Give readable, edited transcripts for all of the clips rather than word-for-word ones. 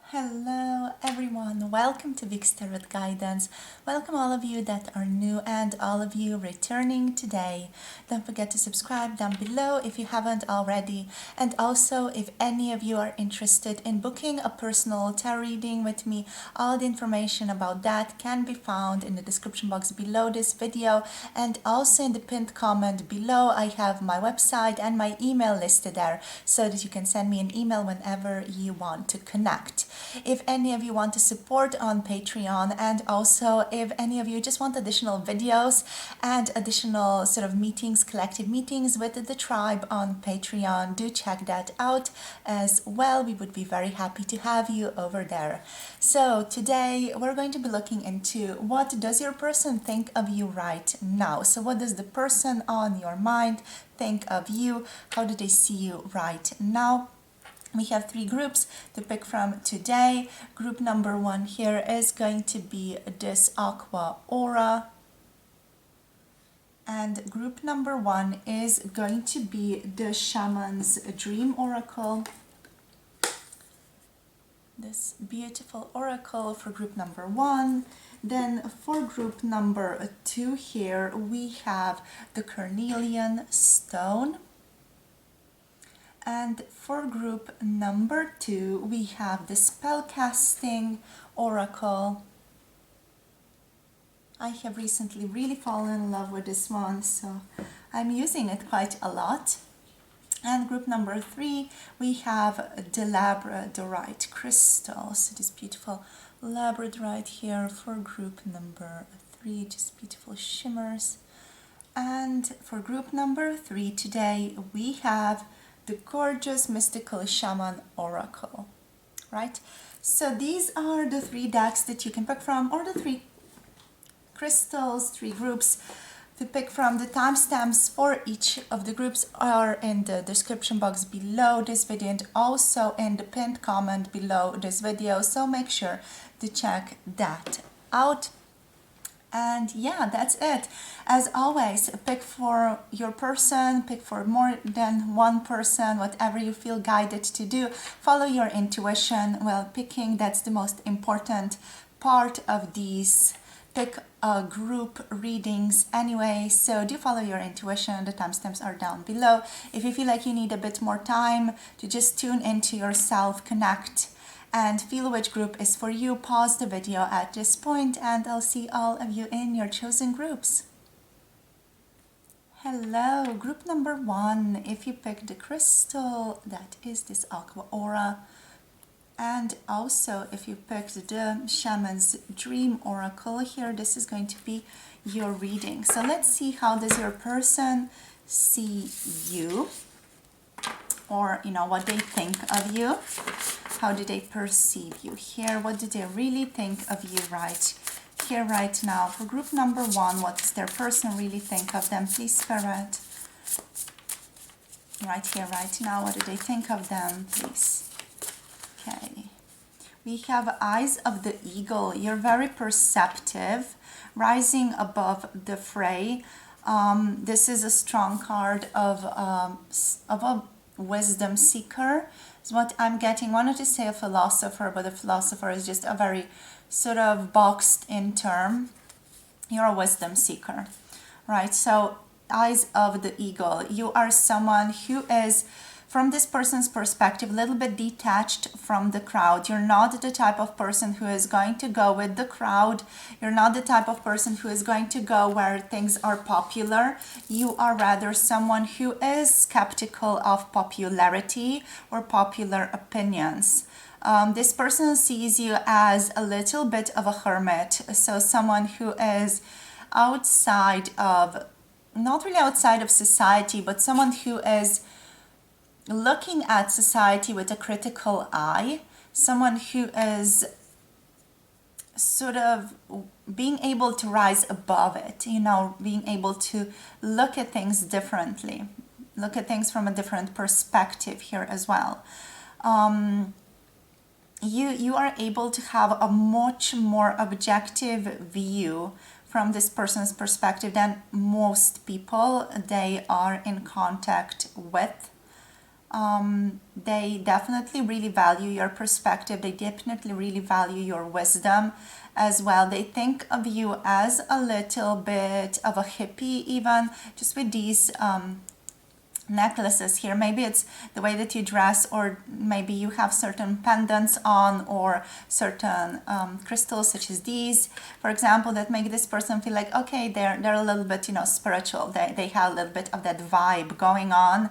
Hello everyone, welcome to Vic's Tarot Guidance. Welcome all of you that are new and all of you returning today. Don't forget to subscribe down below if you haven't already. And also, if any of you are interested in booking a personal tarot reading with me, all the information about that can be found in the description box below this video. And also in the pinned comment below, I have my website and my email listed there so that you can send me an email whenever you want to connect. If any of you want to support on Patreon, and also if any of you just want additional videos and additional sort of meetings, collective meetings with the tribe on Patreon, do check that out as well. We would be very happy to have you over there. So today we're going to be looking into what does your person think of you right now. So what does the person on your mind think of you? How do they see you right now? We have three groups to pick from today. Group number one here is going to be this Aqua aura. And group number one is going to be the Shaman's Dream Oracle. This beautiful oracle for group number one. Then for group number two here, we have the Carnelian stone. And for group number two, we have the Spellcasting Oracle. I have recently really fallen in love with this one, so I'm using it quite a lot. And group number three, we have the Labradorite crystal. So this beautiful Labradorite here for group number three, just beautiful shimmers. And for group number three today, we have the gorgeous mystical Shaman oracle, right? So these are the three decks that you can pick from, or the three crystals, three groups to pick from. The timestamps for each of the groups are in the description box below this video and also in the pinned comment below this video, so make sure to check that out. And yeah, that's it. As always, pick for your person, pick for more than one person, whatever you feel guided to do. Follow your intuition while picking. That's the most important part of these pick group readings anyway. So do follow your intuition. The timestamps are down below. If you feel like you need a bit more time to just tune into yourself, connect, and feel which group is for you, pause the video at this point and I'll see all of you in your chosen groups. Hello, group number one. If you pick the crystal, that is this Aqua aura. And also if you picked the Shaman's Dream Oracle here, this is going to be your reading. So let's see, how does your person see you? Or, what they think of you. How do they perceive you here? What do they really think of you right here, right now? For group number one, what does their person really think of them? Please, Spirit. Right here, right now, what do they think of them, please? Okay. We have Eyes of the Eagle. You're very perceptive, rising above the fray. This is a strong card of a wisdom seeker is what I'm getting. Wanted to say a philosopher, but a philosopher is just a very sort of boxed in term. You're a wisdom seeker, right? So Eyes of the Eagle, you are someone who is, from this person's perspective, a little bit detached from the crowd. You're not the type of person who is going to go with the crowd. You're not the type of person who is going to go where things are popular. You are rather someone who is skeptical of popularity or popular opinions. This person sees you as a little bit of a hermit. So someone who is outside of, not really outside of society, but someone who is looking at society with a critical eye, someone who is sort of being able to rise above it, being able to look at things differently, look at things from a different perspective here as well. You are able to have a much more objective view from this person's perspective than most people they are in contact with. They definitely really value your perspective. They definitely really value your wisdom as well. They think of you as a little bit of a hippie, even just with these necklaces here. Maybe it's the way that you dress, or maybe you have certain pendants on, or certain crystals such as these, for example, that make this person feel like, okay, they're a little bit, spiritual. They have a little bit of that vibe going on.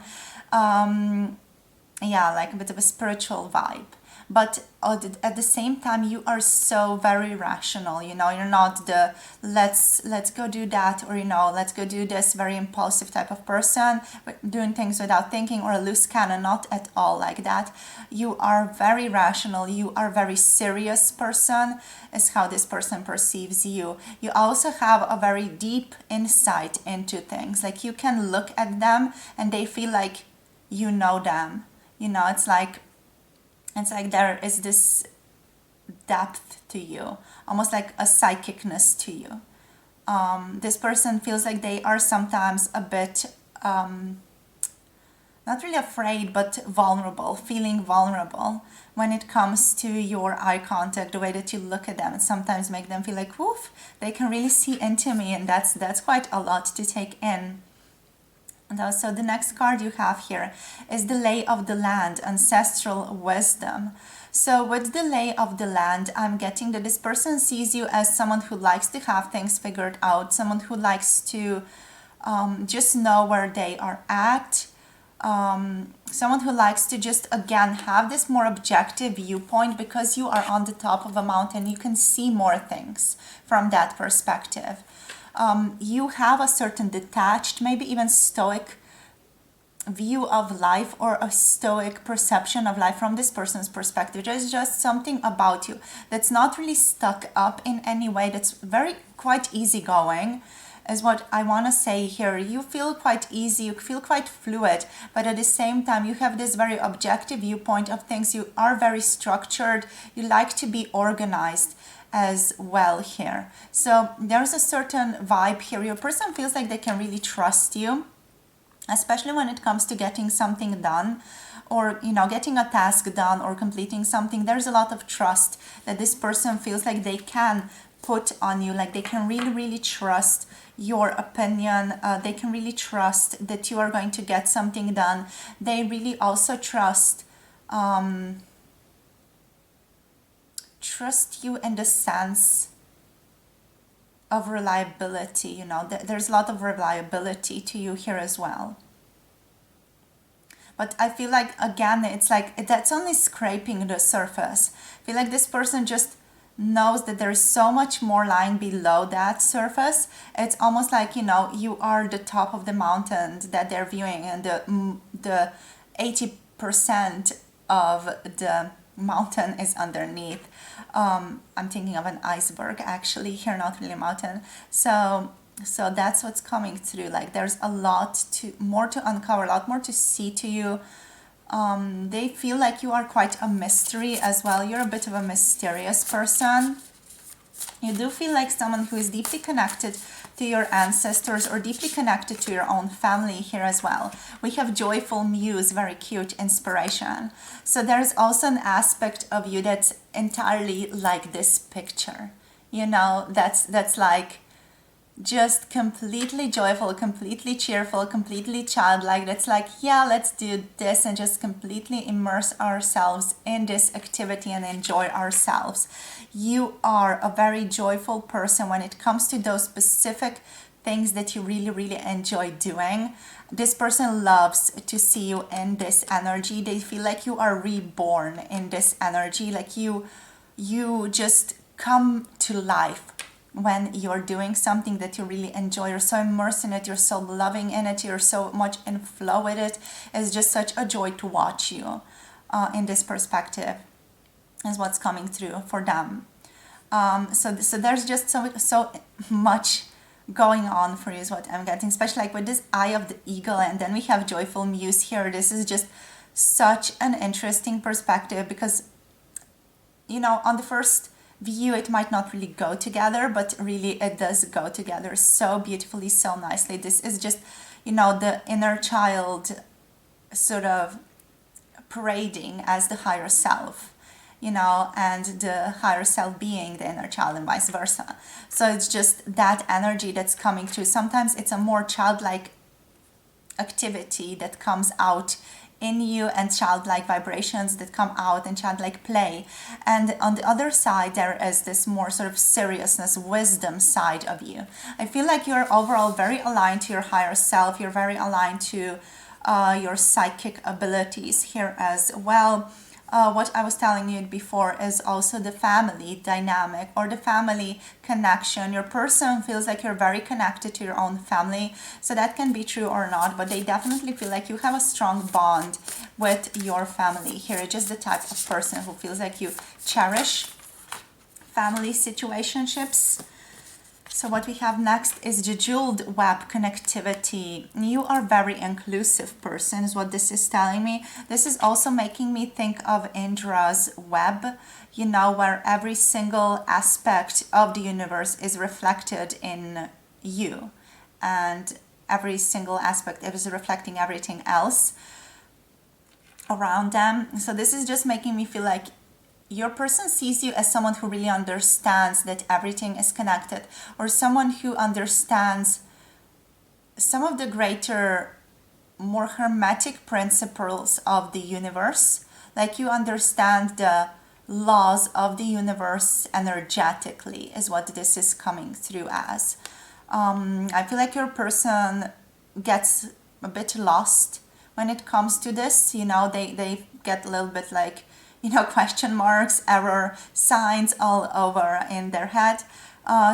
Yeah, like a bit of a spiritual vibe. But at the same time, you are so very rational. You're not the let's go do that, or let's go do this, very impulsive type of person, but doing things without thinking, or a loose cannon. Not at all like that. You are very rational. You are a very serious person, is how this person perceives you. You also have a very deep insight into things. Like, you can look at them and they feel like you know them. It's like there is this depth to you, almost like a psychicness to you. This person feels like they are sometimes a bit, not really afraid, but vulnerable, feeling vulnerable when it comes to your eye contact, the way that you look at them. And sometimes make them feel like, woof, they can really see into me, and that's quite a lot to take in. And also the next card you have here is the lay of the land, ancestral wisdom. So with the lay of the land, I'm getting that this person sees you as someone who likes to have things figured out, someone who likes to just know where they are at, someone who likes to just, again, have this more objective viewpoint, because you are on the top of a mountain. You can see more things from that perspective. You have a certain detached, maybe even stoic view of life, or a stoic perception of life from this person's perspective. There's just something about you that's not really stuck up in any way, that's very quite easygoing, is what I want to say here. You feel quite easy, you feel quite fluid, but at the same time you have this very objective viewpoint of things. You are very structured, you like to be organized as well here. So there's a certain vibe here. Your person feels like they can really trust you, especially when it comes to getting something done, or getting a task done, or completing something. There's a lot of trust that this person feels like they can put on you. Like, they can really, really trust your opinion. They can really trust that you are going to get something done. They really also trust you in the sense of reliability. There's a lot of reliability to you here as well. But I feel like, again, it's like that's only scraping the surface. I feel like this person just knows that there's so much more lying below that surface. It's almost like, you are the top of the mountain that they're viewing, and the 80% of the mountain is underneath. I'm thinking of an iceberg actually here, not really a mountain. So that's what's coming through. Like, there's a lot more to uncover, a lot more to see to you. They feel like you are quite a mystery as well. You're a bit of a mysterious person. You do feel like someone who is deeply connected to your ancestors, or deeply connected to your own family here as well. We have joyful muse, very cute, inspiration. So there's also an aspect of you that's entirely like this picture. That's like just completely joyful, completely cheerful, completely childlike. That's like, yeah, let's do this, and just completely immerse ourselves in this activity and enjoy ourselves. You are a very joyful person when it comes to those specific things that you really, really enjoy doing. This person loves to see you in this energy. They feel like you are reborn in this energy. Like, you just come to life when you're doing something that you really enjoy. You're so immersed in it, you're so loving in it, you're so much in flow with it. It's just such a joy to watch you in this perspective, is what's coming through for them. So there's just so much going on for you, is what I'm getting, especially like with this eye of the eagle, and then we have joyful muse here. This is just such an interesting perspective, because on the first view it might not really go together, but really it does go together so beautifully, so nicely. This is just the inner child sort of parading as the higher self, you know, and the higher self being the inner child and vice versa. So it's just that energy that's coming through. Sometimes it's a more childlike activity that comes out in you, and childlike vibrations that come out, and childlike play. And on the other side, there is this more sort of seriousness, wisdom side of you. I feel like you're overall very aligned to your higher self. You're very aligned to your psychic abilities here as well. What I was telling you before is also the family dynamic or the family connection. Your person feels like you're very connected to your own family. So that can be true or not, but they definitely feel like you have a strong bond with your family. Here is just the type of person who feels like you cherish family situationships. So what we have next is the jeweled web connectivity. You are very inclusive person is what this is telling me. This is also making me think of Indra's web, you know, where every single aspect of the universe is reflected in you. And every single aspect is reflecting everything else around them. So this is just making me feel like your person sees you as someone who really understands that everything is connected, or someone who understands some of the greater, more hermetic principles of the universe. Like you understand the laws of the universe energetically is what this is coming through as. I feel like your person gets a bit lost when it comes to this. You know, they get a little bit like, you know, question marks, error signs all over in their head.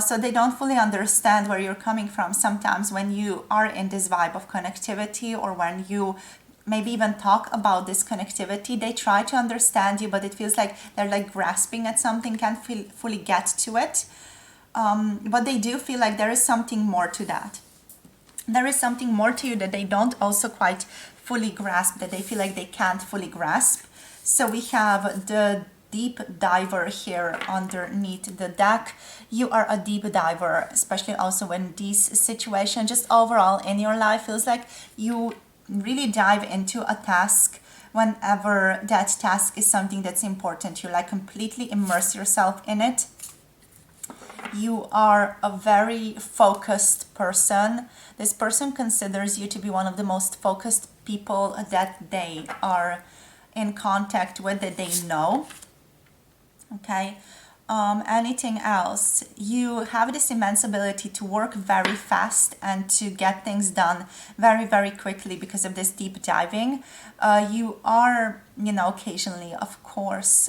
So they don't fully understand where you're coming from sometimes when you are in this vibe of connectivity, or when you maybe even talk about this connectivity. They try to understand you, but it feels like they're like grasping at something, can't fully get to it. But they do feel like there is something more to that. There is something more to you that they don't also quite fully grasp, that they feel like they can't fully grasp. So we have the deep diver here underneath the deck. You are a deep diver, especially also when these situations, just overall in your life, feels like you really dive into a task whenever that task is something that's important. You like completely immerse yourself in it. You are a very focused person. This person considers you to be one of the most focused people that they are in contact with, that they know. Okay. Anything else? You have this immense ability to work very fast and to get things done very, very quickly because of this deep diving. You are, you know, occasionally, of course,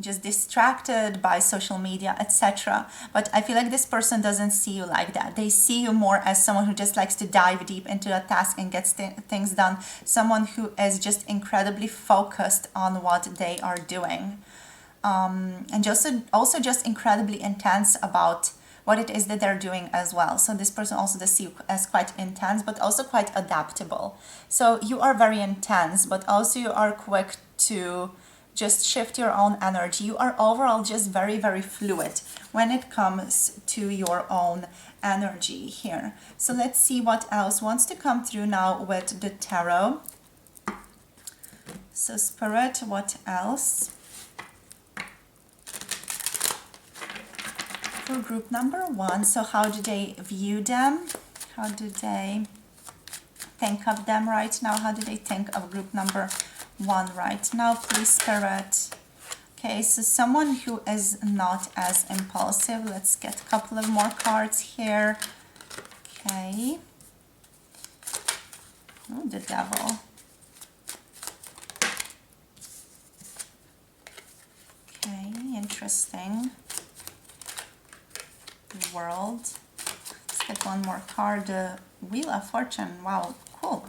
just distracted by social media, etc. But I feel like this person doesn't see you like that. They see you more as someone who just likes to dive deep into a task and gets things done. Someone who is just incredibly focused on what they are doing. And also just incredibly intense about what it is that they're doing as well. So this person also does see you as quite intense, but also quite adaptable. So you are very intense, but also you are quick to just shift your own energy. You are overall just very, very fluid when it comes to your own energy here. So let's see what else wants to come through now with the tarot. So Spirit, what else? For group number 1, so how do they view them? How do they think of them right now? How do they think of group number 1 right now, please, Spirit? Okay, so someone who is not as impulsive. Let's get a couple of more cards here. Okay. Oh, the Devil. Okay, interesting. The World. Let's get one more card. The Wheel of Fortune. Wow, cool.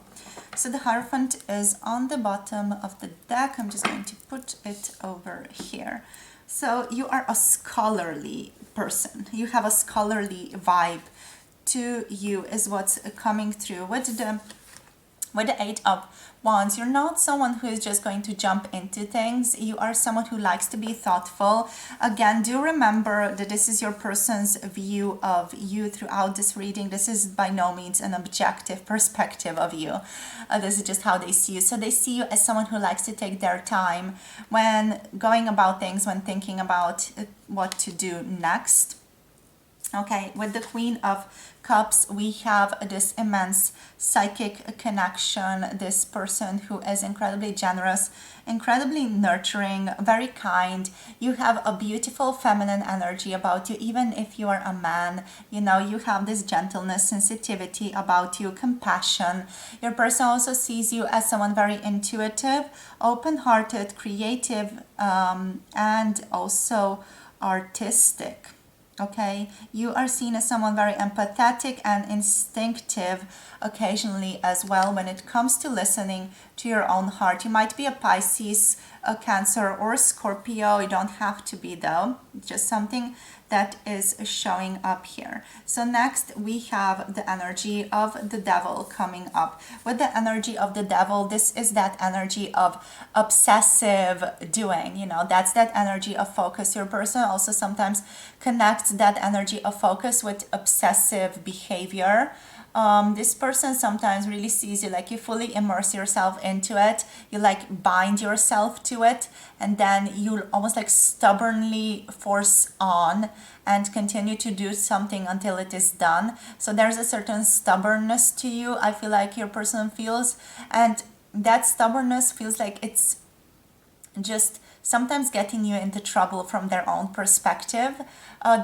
So the Hierophant is on the bottom of the deck. I'm just going to put it over here. So you are a scholarly person. You have a scholarly vibe to you is what's coming through with the With the Eight of Wands, you're not someone who is just going to jump into things. You are someone who likes to be thoughtful. Again, do remember that this is your person's view of you throughout this reading. This is by no means an objective perspective of you. This is just how they see you. So they see you as someone who likes to take their time when going about things, when thinking about what to do next. Okay, with the Queen of Cups, we have this immense psychic connection, this person who is incredibly generous, incredibly nurturing, very kind. You have a beautiful feminine energy about you, even if you are a man. You know, you have this gentleness, sensitivity about you, compassion. Your person also sees you as someone very intuitive, open-hearted, creative, and also artistic. Okay, you are seen as someone very empathetic and instinctive occasionally as well when it comes to listening to your own heart. You might be a Pisces, a Cancer, or a Scorpio. You don't have to be though. It's just something that is showing up here. So next we have the energy of the Devil coming up. With the energy of the Devil, this is that energy of obsessive doing. You know, that's that energy of focus. Your person also sometimes connects that energy of focus with obsessive behavior. This person sometimes really sees you like you fully immerse yourself into it, you like bind yourself to it, and then you almost like stubbornly force on and continue to do something until it is done. So there's a certain stubbornness to you, I feel like your person feels, and that stubbornness feels like it's just sometimes getting you into trouble from their own perspective.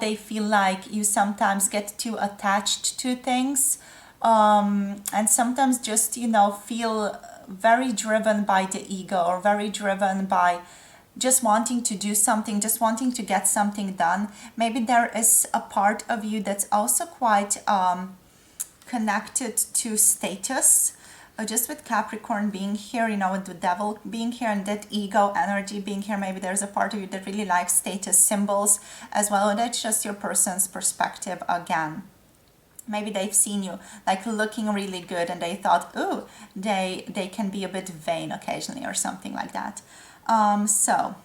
They feel like you sometimes get too attached to things, and sometimes just, you know, feel very driven by the ego, or very driven by just wanting to do something, just wanting to get something done. Maybe there is a part of you that's also quite connected to status. Just with Capricorn being here, you know, with the Devil being here and that ego energy being here, maybe there's a part of you that really likes status symbols as well. That's just your person's perspective again. Maybe they've seen you like looking really good and they thought, ooh, they can be a bit vain occasionally or something like that. So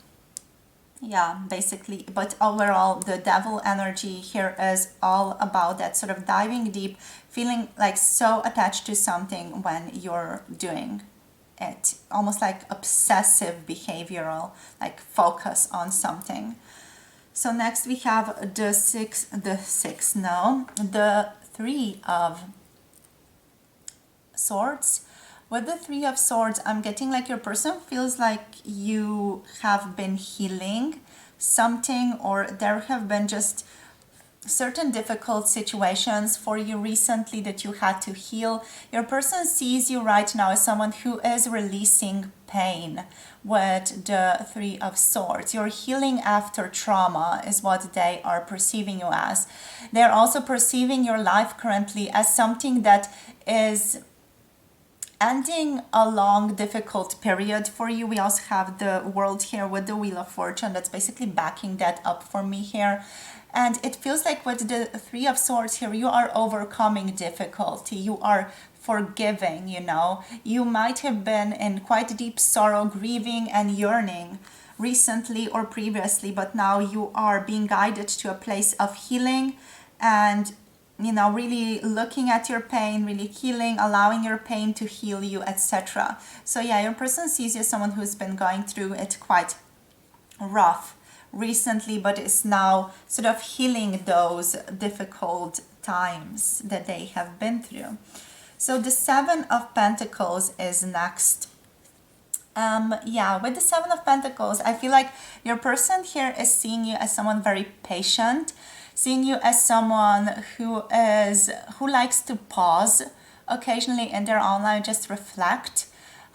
yeah, basically, but overall the Devil energy here is all about that sort of diving deep, feeling like so attached to something when you're doing it, almost like obsessive behavioral, like focus on something. So next we have the Three of Swords. With the Three of Swords, I'm getting like your person feels like you have been healing something, or there have been just certain difficult situations for you recently that you had to heal. Your person sees you right now as someone who is releasing pain with the Three of Swords. You're healing after trauma is what they are perceiving you as. They're also perceiving your life currently as something that is ending a long, difficult period for you. We also have the World here with the Wheel of Fortune that's basically backing that up for me here. And it feels like with the Three of Swords here, you are overcoming difficulty. You are forgiving, you know. You might have been in quite deep sorrow, grieving and yearning recently or previously, but now you are being guided to a place of healing and, you know, really looking at your pain, really healing, allowing your pain to heal you, etc. So yeah, your person sees you as someone who's been going through it quite rough recently, but is now sort of healing those difficult times that they have been through. So the Seven of Pentacles is next. Yeah, with the Seven of Pentacles, I feel like your person here is seeing you as someone very patient, seeing you as someone who likes to pause occasionally in their own life, just reflect.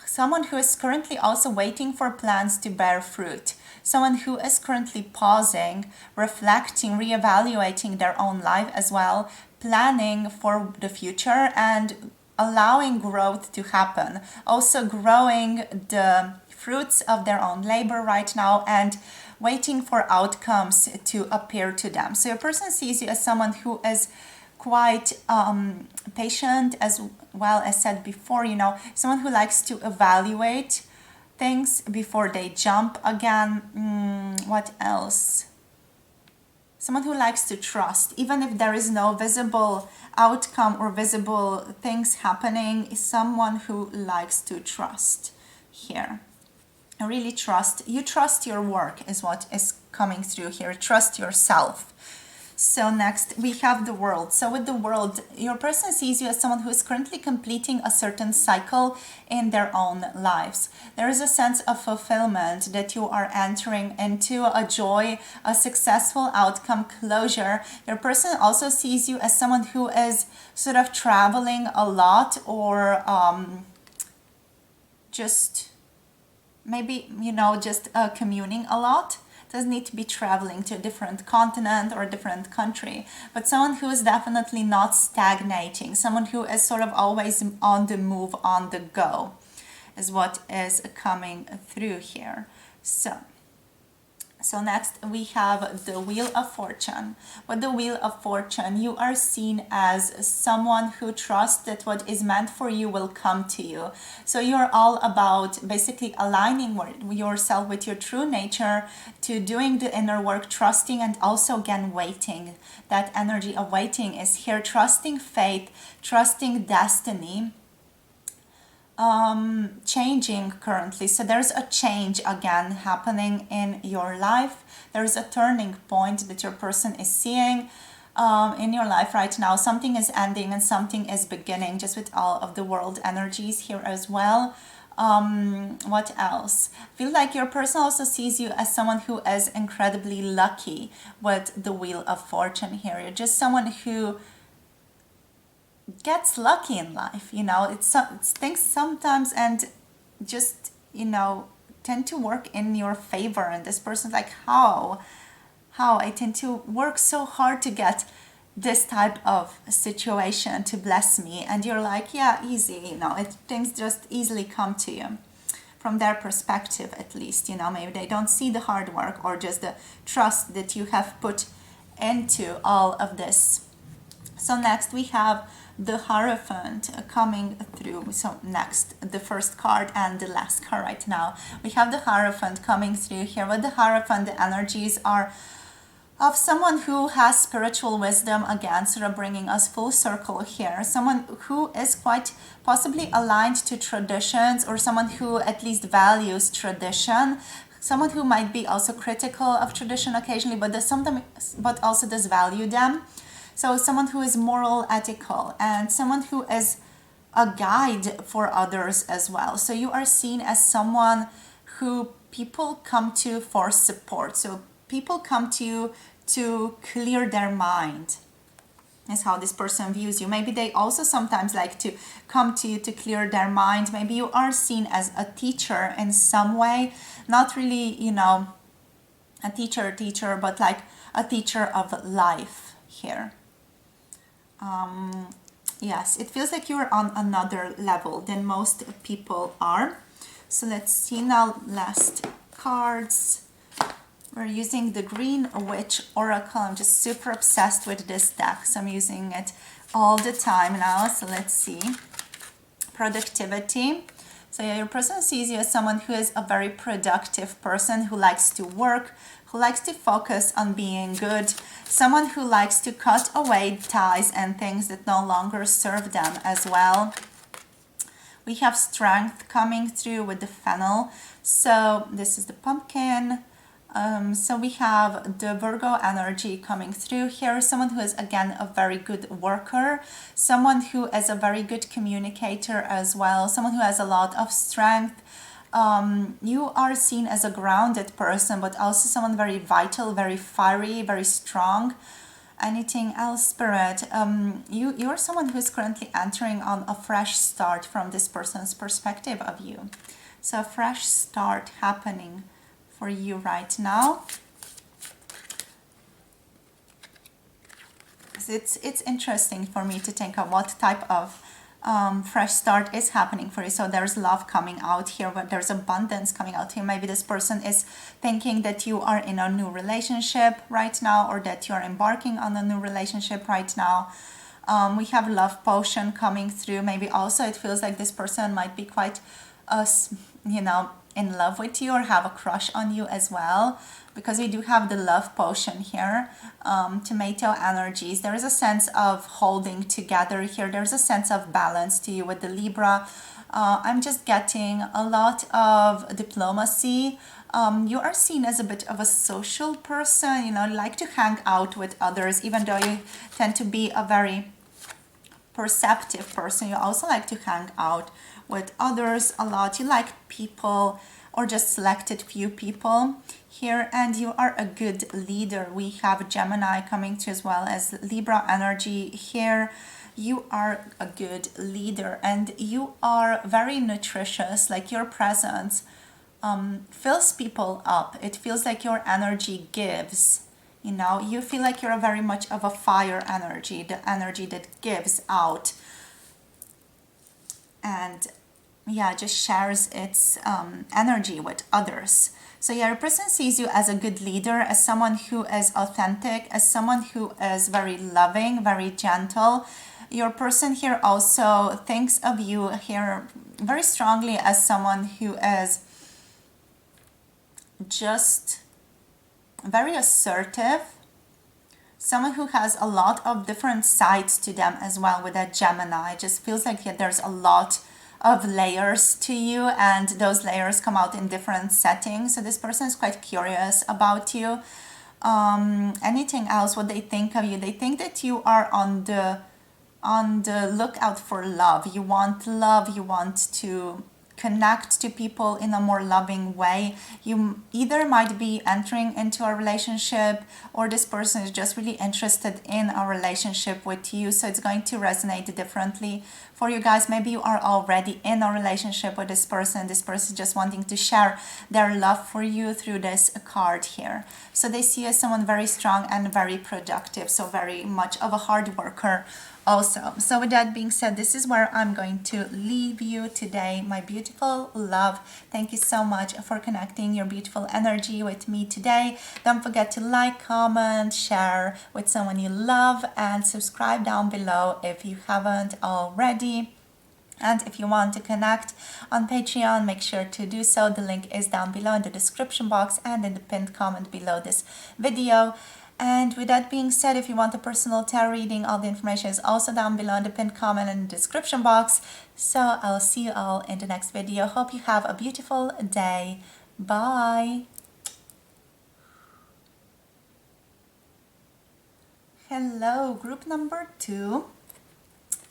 Someone who is currently also waiting for plans to bear fruit. Someone who is currently pausing, reflecting, reevaluating their own life as well, planning for the future and allowing growth to happen. Also growing the fruits of their own labor right now and waiting for outcomes to appear to them. So your person sees you as someone who is quite patient, as well as said before, you know, someone who likes to evaluate things before they jump again. What else? Someone who likes to trust, even if there is no visible outcome or visible things happening, is someone who likes to trust here. I really trust. You trust your work is what is coming through here. Trust yourself. So next we have the world. So with the world, your person sees you as someone who is currently completing a certain cycle in their own lives. There is a sense of fulfillment that you are entering into, a joy, a successful outcome, closure. Your person also sees you as someone who is sort of traveling a lot, or just maybe, you know, just communing a lot. Doesn't need to be traveling to a different continent or a different country, but someone who is definitely not stagnating, someone who is sort of always on the move, on the go, is what is coming through here. So next we have the Wheel of Fortune. With the Wheel of Fortune, you are seen as someone who trusts that what is meant for you will come to you. So you're all about basically aligning yourself with your true nature, to doing the inner work, trusting, and also again waiting. That energy of waiting is here, trusting faith, trusting destiny. Changing currently. So there's a change again happening in your life. There's a turning point that your person is seeing in your life right now. Something is ending and something is beginning, just with all of the world energies here as well. What else? I feel like your person also sees you as someone who is incredibly lucky with the Wheel of Fortune here. You're just someone who gets lucky in life, you know. It's things sometimes and just, you know, tend to work in your favor, and this person's like, how I tend to work so hard to get this type of situation to bless me, and you're like, yeah, easy, you know, things just easily come to you from their perspective, at least, you know. Maybe they don't see the hard work or just the trust that you have put into all of this. So next we have the Hierophant coming through. So next, the first card and the last card right now. We have the Hierophant coming through here. With the Hierophant, the energies are of someone who has spiritual wisdom, again, sort of bringing us full circle here. Someone who is quite possibly aligned to traditions, or someone who at least values tradition. Someone who might be also critical of tradition occasionally, but also does value them. So someone who is moral, ethical, and someone who is a guide for others as well. So you are seen as someone who people come to for support. So people come to you to clear their mind. Is how this person views you. Maybe they also sometimes like to come to you to clear their mind. Maybe you are seen as a teacher in some way. Not really, you know, a teacher, but like a teacher of life here. Yes, it feels like you're on another level than most people are. So let's see now, last cards. We're using the Green Witch Oracle. I'm just super obsessed with this deck, so I'm using it all the time now. So let's see. Productivity. So yeah, your person sees you as someone who is a very productive person, who likes to work, who likes to focus on being good, someone who likes to cut away ties and things that no longer serve them as well. We have Strength coming through with the Fennel. So this is the Pumpkin. So we have the Virgo energy coming through here. Someone who is, again, a very good worker. Someone who is a very good communicator as well. Someone who has a lot of strength. You are seen as a grounded person, but also someone very vital, very fiery, very strong. Anything else, Spirit? You're someone who's currently entering on a fresh start from this person's perspective of you. So a fresh start happening for you right now. It's interesting for me to think of what type of fresh start is happening for you. So there's love coming out here, but there's abundance coming out here. Maybe this person is thinking that you are in a new relationship right now, or that you're embarking on a new relationship right now. We have love potion coming through. Maybe also it feels like this person might be quite, you know, in love with you or have a crush on you as well, because we do have the love potion here. Tomato energies. There is a sense of holding together here. There's a sense of balance to you with the Libra. I'm just getting a lot of diplomacy. You are seen as a bit of a social person, you know, like to hang out with others, even though you tend to be a very perceptive person. You also like to hang out with others a lot. You like people, or just selected few people here, and you are a good leader. We have Gemini coming through as well as Libra energy here. You are a good leader and you are very nutritious. Like your presence fills people up. It feels like your energy gives. You know, you feel like you're very much of a fire energy, the energy that gives out and yeah, just shares its energy with others. So yeah, your person sees you as a good leader, as someone who is authentic, as someone who is very loving, very gentle. Your person here also thinks of you here very strongly as someone who is just very assertive, someone who has a lot of different sides to them as well. With that Gemini, it just feels like there's a lot of layers to you, and those layers come out in different settings. So this person is quite curious about you. Anything else, what they think of you, they think that you are on the lookout for love. You want love, you want to connect to people in a more loving way. You either might be entering into a relationship, or this person is just really interested in a relationship with you. So it's going to resonate differently for you guys. Maybe you are already in a relationship with this person. This person is just wanting to share their love for you through this card here. So they see you as someone very strong and very productive. So very much of a hard worker also. So with that being said, this is where I'm going to leave you today, my beautiful love. Thank you so much for connecting your beautiful energy with me today. Don't forget to like, comment, share with someone you love, and subscribe down below if you haven't already. And if you want to connect on Patreon, make sure to do so. The link is down below in the description box and in the pinned comment below this video. And with that being said, if you want a personal tarot reading, all the information is also down below in the pinned comment and the description box. So I'll see you all in the next video. Hope you have a beautiful day. Bye. Hello, group number 2.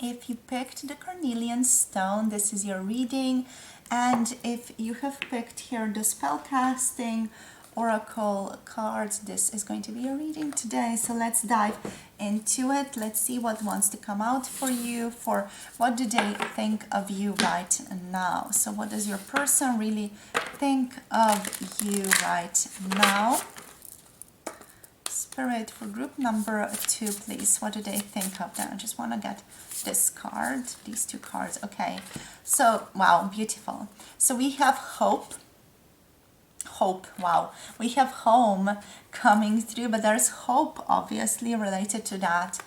If you picked the Carnelian stone, this is your reading. And if you have picked here the Spellcasting Oracle cards, this is going to be your reading today. So let's dive into it. Let's see what wants to come out for you. For what do they think of you right now? So what does your person really think of you right now? Spirit, for group number 2, please. What do they think of them? I just want to get this card, these 2 cards. Okay, so wow, beautiful. So we have hope. Wow, we have home coming through, but there's hope obviously related to that.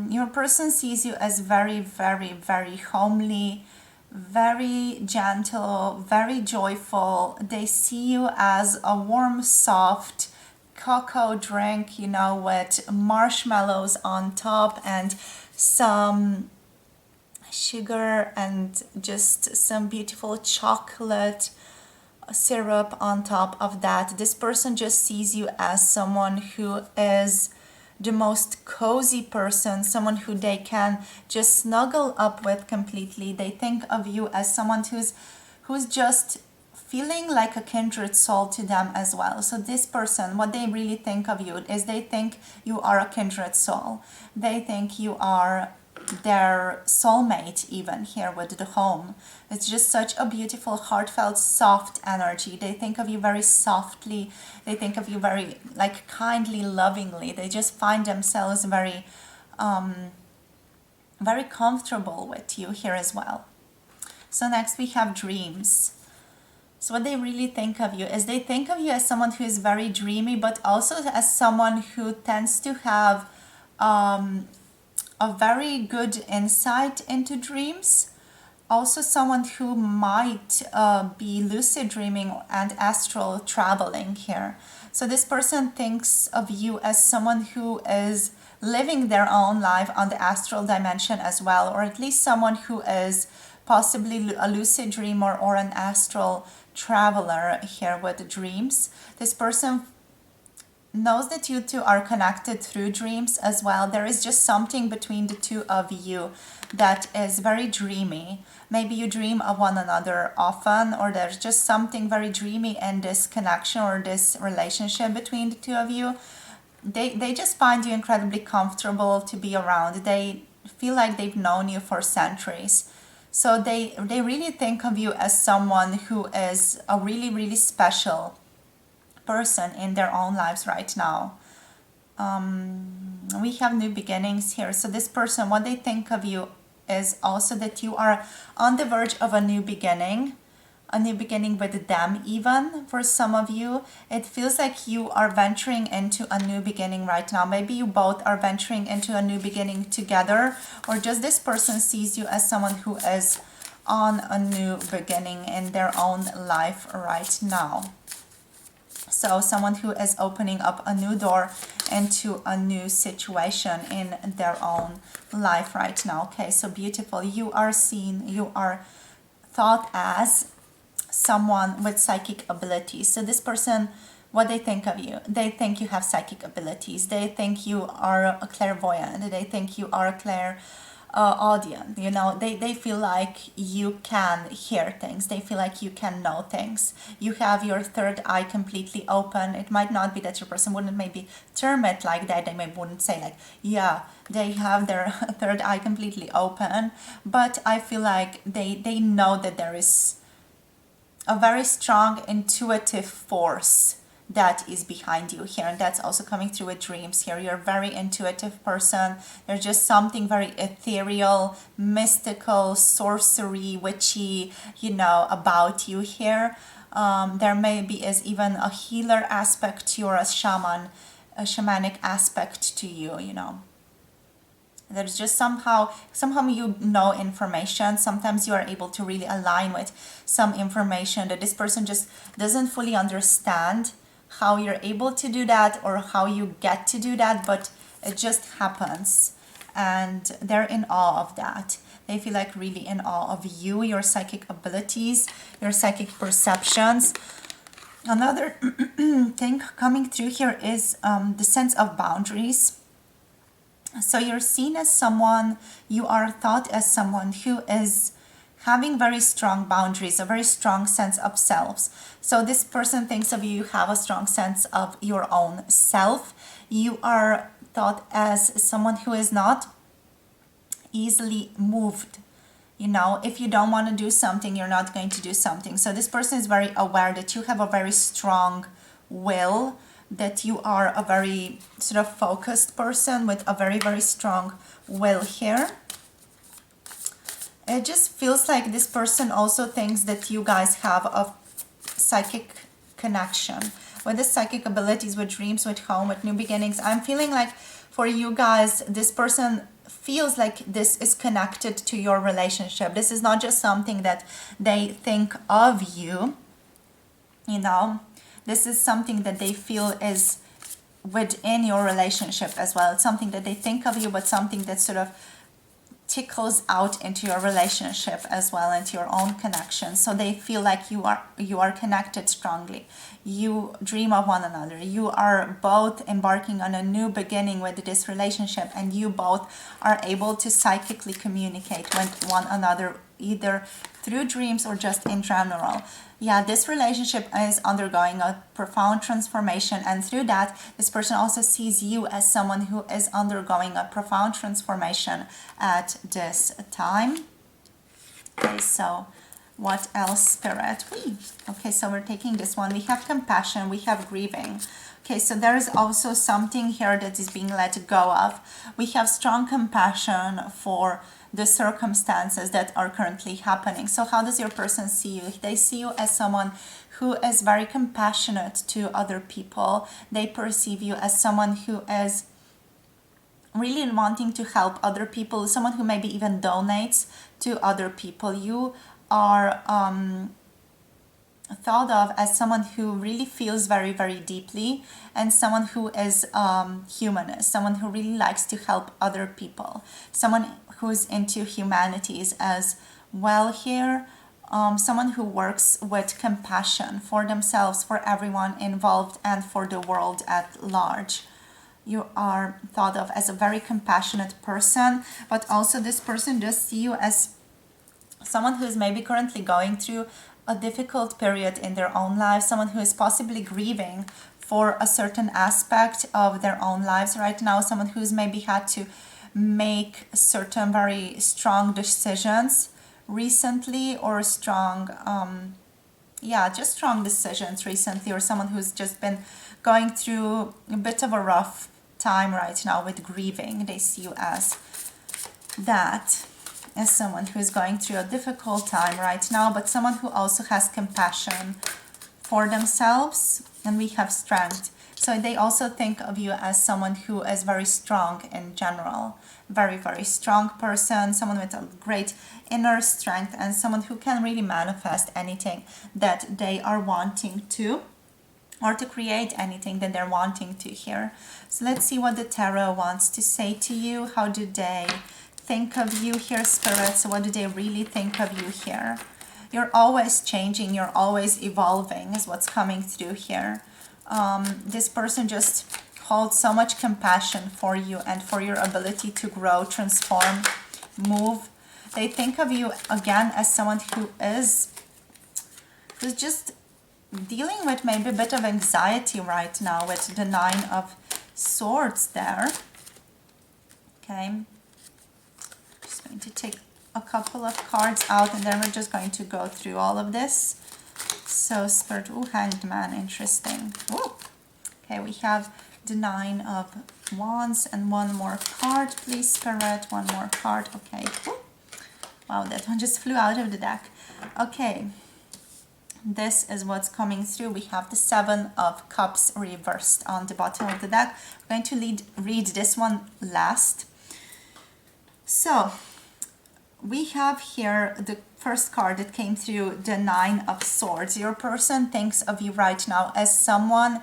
Your person sees you as very, very, very homely, very gentle, very joyful. They see you as a warm, soft cocoa drink, you know, with marshmallows on top and some sugar and just some beautiful chocolate syrup on top of that. This person just sees you as someone who is the most cozy person, someone who they can just snuggle up with completely. They think of you as someone who's just feeling like a kindred soul to them as well. So this person, what they really think of you is they think you are a kindred soul. They think you are their soulmate, even here with the home. It's just such a beautiful, heartfelt, soft energy. They think of you very softly. They think of you very like kindly, lovingly. They just find themselves very very comfortable with you here as well. So next we have dreams. So what they really think of you is they think of you as someone who is very dreamy, but also as someone who tends to have a very good insight into dreams. Also someone who might be lucid dreaming and astral traveling here. So this person thinks of you as someone who is living their own life on the astral dimension as well, or at least someone who is possibly a lucid dreamer or an astral traveler here with dreams. This person knows that you two are connected through dreams as well. There is just something between the two of you that is very dreamy. Maybe you dream of one another often, or there's just something very dreamy in this connection or this relationship between the two of you. They just find you incredibly comfortable to be around. They feel like they've known you for centuries. So they really think of you as someone who is a really, really special person in their own lives right now. We have new beginnings here. So this person, what they think of you is also that you are on the verge of a new beginning with them. Even for some of you, it feels like you are venturing into a new beginning right now. Maybe you both are venturing into a new beginning together, or just this person sees you as someone who is on a new beginning in their own life right now. So someone who is opening up a new door into a new situation in their own life right now. Okay, so beautiful. You are seen, you are thought as someone with psychic abilities. So this person, what they think of you, they think you have psychic abilities. They think you are a clairvoyant. They think you are a audience. You know, they feel like you can hear things. They feel like you can know things. You have your third eye completely open. It might not be that your person wouldn't maybe term it like that. They maybe wouldn't say like, yeah, they have their third eye completely open. But I feel like they know that there is a very strong intuitive force that is behind you here, and that's also coming through with dreams here. You're a very intuitive person. There's just something very ethereal, mystical, sorcery, witchy, you know, about you here. There maybe is even a healer aspect to you, or a shaman, a shamanic aspect to you, you know. There's just somehow you know information. Sometimes you are able to really align with some information that this person just doesn't fully understand how you're able to do that or how you get to do that, but it just happens, and they're in awe of that. They feel like really in awe of you, your psychic abilities, your psychic perceptions. Another thing coming through here is the sense of boundaries. So you're seen as someone, you are thought as someone who is having very strong boundaries, a very strong sense of selves. So this person thinks of you have a strong sense of your own self. You are thought as someone who is not easily moved. You know, if you don't want to do something, you're not going to do something. So this person is very aware that you have a very strong will, that you are a very sort of focused person with a very, very strong will here. It just feels like this person also thinks that you guys have a psychic connection with the psychic abilities, with dreams, with home, with new beginnings. I'm feeling like for you guys, this person feels like this is connected to your relationship. This is not just something that they think of you, you know. This is something that they feel is within your relationship as well. It's something that they think of you, but something that sort of tickles out into your relationship as well, into your own connection. So they feel like you are connected strongly. You dream of one another. You are both embarking on a new beginning with this relationship, and you both are able to psychically communicate with one another, either through dreams or just in general. Yeah, this relationship is undergoing a profound transformation, and through that, this person also sees you as someone who is undergoing a profound transformation at this time. Okay, so what else, Spirit? Okay, so we're taking this one. We have compassion, we have grieving. Okay, so there is also something here that is being let go of. We have strong compassion for the circumstances that are currently happening. So how does your person see you? They see you as someone who is very compassionate to other people. They perceive you as someone who is really wanting to help other people, someone who maybe even donates to other people. You are thought of as someone who really feels very, very deeply, and someone who is humanist, someone who really likes to help other people, someone who's into humanities as well here, someone who works with compassion for themselves, for everyone involved, and for the world at large. You are thought of as a very compassionate person, but also this person just see you as someone who is maybe currently going through a difficult period in their own life, someone who is possibly grieving for a certain aspect of their own lives right now, someone who's maybe had to make certain very strong decisions recently, or strong decisions recently, or someone who's just been going through a bit of a rough time right now with grieving. They see you as that, as someone who is going through a difficult time right now, but someone who also has compassion for themselves, and we have strength. So they also think of you as someone who is very strong in general, very, very strong person, someone with a great inner strength, and someone who can really manifest anything that they are wanting to, or to create anything that they're wanting to here. So let's see what the tarot wants to say to you. How do they think of you here, spirits? What do they really think of you here? You're always changing, you're always evolving is what's coming through here. This person just holds so much compassion for you and for your ability to grow, transform, move. They think of you again as someone who's just dealing with maybe a bit of anxiety right now with the 9 of Swords there. Okay. Just going to take a couple of cards out, and then we're just going to go through all of this. So Spirit, Hanged Man, interesting. Ooh. Okay, we have the 9 of Wands, and one more card, please, Spirit. One more card. Okay. Ooh. Wow, that one just flew out of the deck. Okay. This is what's coming through. We have the 7 of Cups reversed on the bottom of the deck. I'm going to read this one last. So we have here the first card that came through, the 9 of Swords. Your person thinks of you right now as someone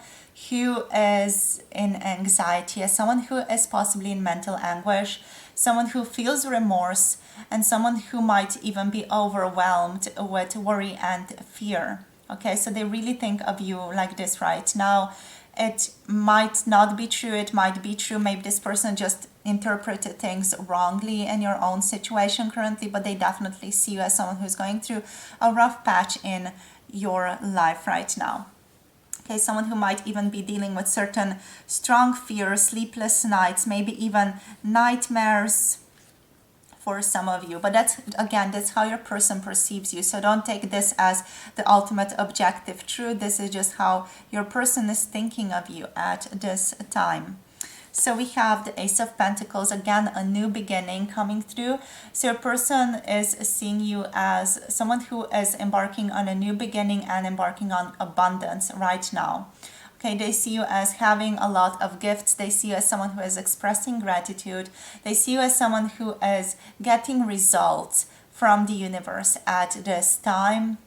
who is in anxiety, as someone who is possibly in mental anguish, someone who feels remorse, and someone who might even be overwhelmed with worry and fear. Okay, so they really think of you like this right now. It might not be true, it might be true. Maybe this person just interpreted things wrongly in your own situation currently, but they definitely see you as someone who's going through a rough patch in your life right now. Okay, someone who might even be dealing with certain strong fear, sleepless nights, maybe even nightmares for some of you. But that's how your person perceives you. So don't take this as the ultimate objective truth. This is just how your person is thinking of you at this time. So we have the Ace of Pentacles, again, a new beginning coming through. So your person is seeing you as someone who is embarking on a new beginning and embarking on abundance right now. Okay, they see you as having a lot of gifts. They see you as someone who is expressing gratitude. They see you as someone who is getting results from the universe at this time.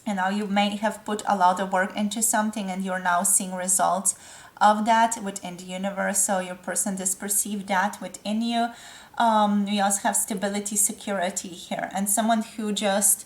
You know, you may have put a lot of work into something and you're now seeing results of that within the universe. So your person does perceive that within you. We also have stability, security here, and someone who just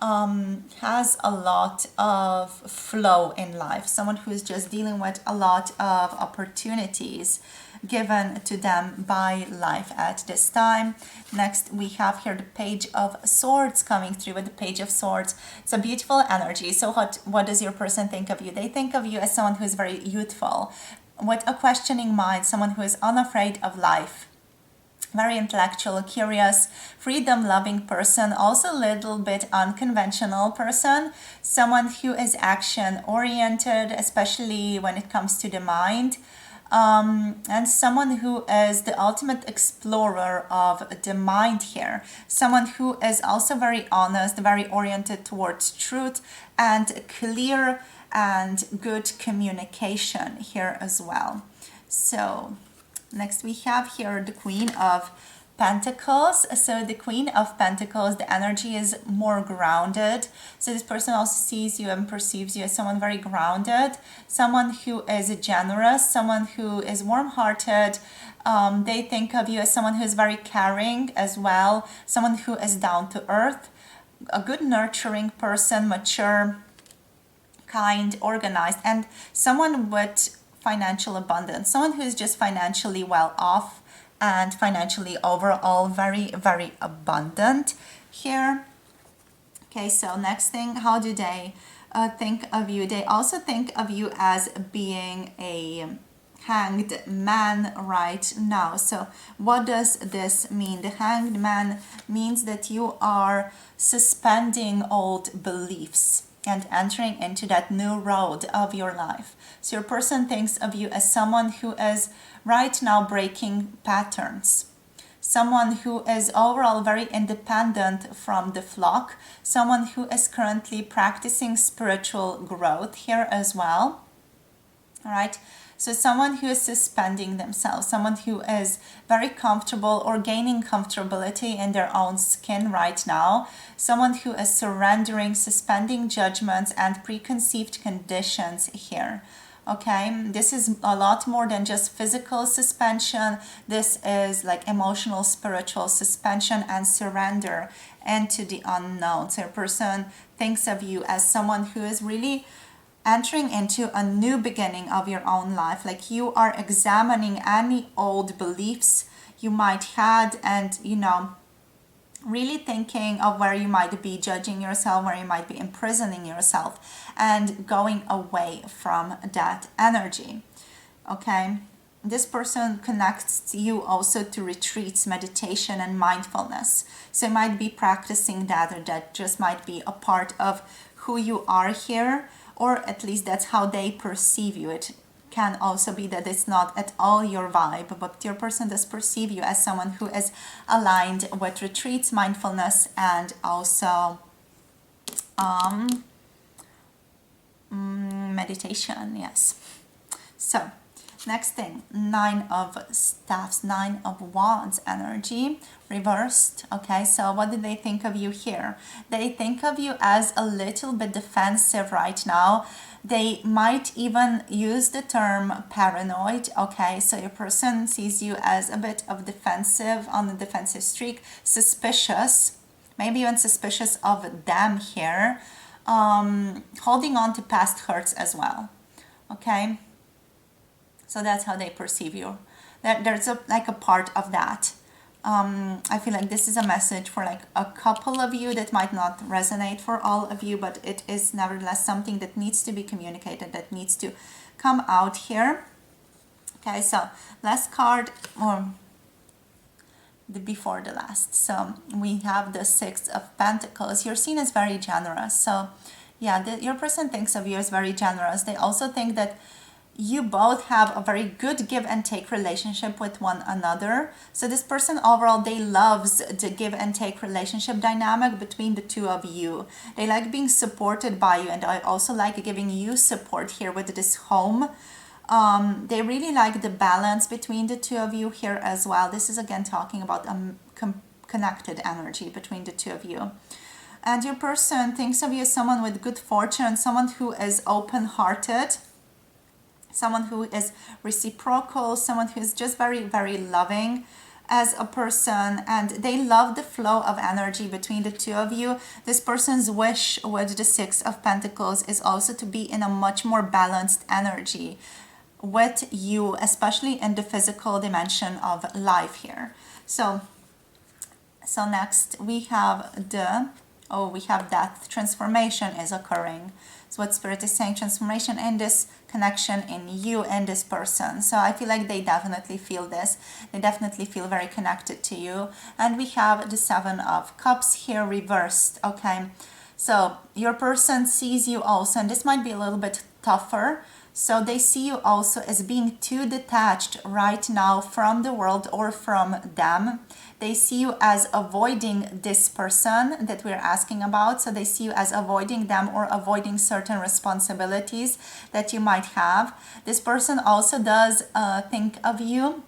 has a lot of flow in life, someone who is just dealing with a lot of opportunities given to them by life at this time. Next, we have here the Page of Swords coming through. With the Page of Swords, it's a beautiful energy. So what does your person think of you? They think of you as someone who is very youthful, with a questioning mind, someone who is unafraid of life, very intellectual, curious, freedom-loving person, also a little bit unconventional person, someone who is action-oriented, especially when it comes to the mind, and someone who is the ultimate explorer of the mind here, someone who is also very honest, very oriented towards truth and clear and good communication here as well. So Next we have here the Queen of Pentacles. So the Queen of Pentacles, the energy is more grounded. So this person also sees you and perceives you as someone very grounded, someone who is generous, someone who is warm-hearted. They think of you as someone who is very caring as well, someone who is down to earth, a good nurturing person, mature, kind, organized, and someone with financial abundance, someone who is just financially well off and financially overall very, very abundant here. Okay, so next thing, how do they think of you? They also think of you as being a hanged man right now. So what does this mean? The hanged man means that you are suspending old beliefs and entering into that new road of your life. So your person thinks of you as someone who is right now breaking patterns, someone who is overall very independent from the flock, someone who is currently practicing spiritual growth here as well. All right. So someone who is suspending themselves, someone who is very comfortable or gaining comfortability in their own skin right now, someone who is surrendering, suspending judgments and preconceived conditions here. Okay, this is a lot more than just physical suspension. This is like emotional, spiritual suspension and surrender into the unknown. So a person thinks of you as someone who is really entering into a new beginning of your own life. Like you are examining any old beliefs you might had, and really thinking of where you might be judging yourself, where you might be imprisoning yourself, and going away from that energy. Okay, this person connects you also to retreats, meditation, and mindfulness. So you might be practicing that, or that just might be a part of who you are here, or at least that's how they perceive you. It can also be that it's not at all your vibe, but your person does perceive you as someone who is aligned with retreats, mindfulness, and also meditation. Yes. So next thing, 9 of Staffs, 9 of Wands energy, reversed. Okay, so what do they think of you here? They think of you as a little bit defensive right now. They might even use the term paranoid. Okay, so your person sees you as a bit of defensive, on the defensive streak, suspicious, maybe even suspicious of them here, holding on to past hurts as well. Okay, so that's how they perceive you. There's like a part of that. I feel like this is a message for like a couple of you that might not resonate for all of you, but it is nevertheless something that needs to be communicated, that needs to come out here. Okay, so last card, or before the last. So we have the 6 of Pentacles. You're seen as very generous. So yeah, your person thinks of you as very generous. They also think that you both have a very good give and take relationship with one another. So this person overall, they loves the give and take relationship dynamic between the two of you. They like being supported by you, and I also like giving you support here with this home. They really like the balance between the two of you here as well. This is again talking about a connected energy between the two of you. And your person thinks of you as someone with good fortune, someone who is open-hearted, someone who is reciprocal, someone who is just very, very loving as a person, and they love the flow of energy between the two of you. This person's wish with the 6 of Pentacles is also to be in a much more balanced energy with you, especially in the physical dimension of life here. So next we have death. Transformation is occurring. So what Spirit is saying, transformation in this connection in you and this person. So I feel like they definitely feel this. They definitely feel very connected to you. And we have the 7 of Cups here reversed. Okay, so your person sees you also, and this might be a little bit tougher. So they see you also as being too detached right now from the world or from them. They see you as avoiding this person that we're asking about. So they see you as avoiding them or avoiding certain responsibilities that you might have. This person also does think of you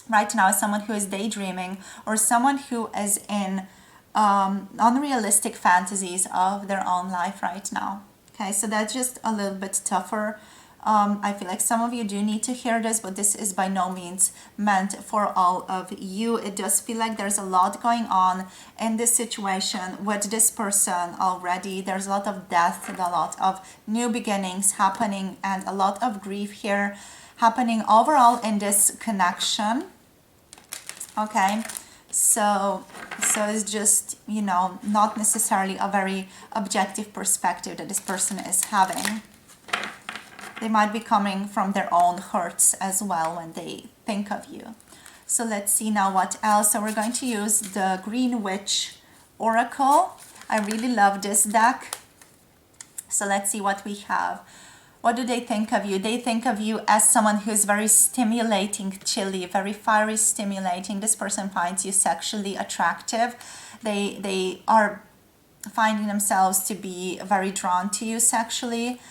right now is someone who is daydreaming, or someone who is in unrealistic fantasies of their own life right now. Okay, so that's just a little bit tougher. I feel like some of you do need to hear this, but this is by no means meant for all of you. It does feel like there's a lot going on in this situation with this person already. There's a lot of death, a lot of new beginnings happening, and a lot of grief here happening overall in this connection. Okay, so it's just, you know, not necessarily a very objective perspective that this person is having. They might be coming from their own hurts as well when they think of you. So let's see now what else. So we're going to use the Green Witch Oracle. I really love this deck. So let's see what we have. What do they think of you? They think of you as someone who is very stimulating, chilly, very fiery, stimulating. This person finds you sexually attractive. They are finding themselves to be very drawn to you sexually.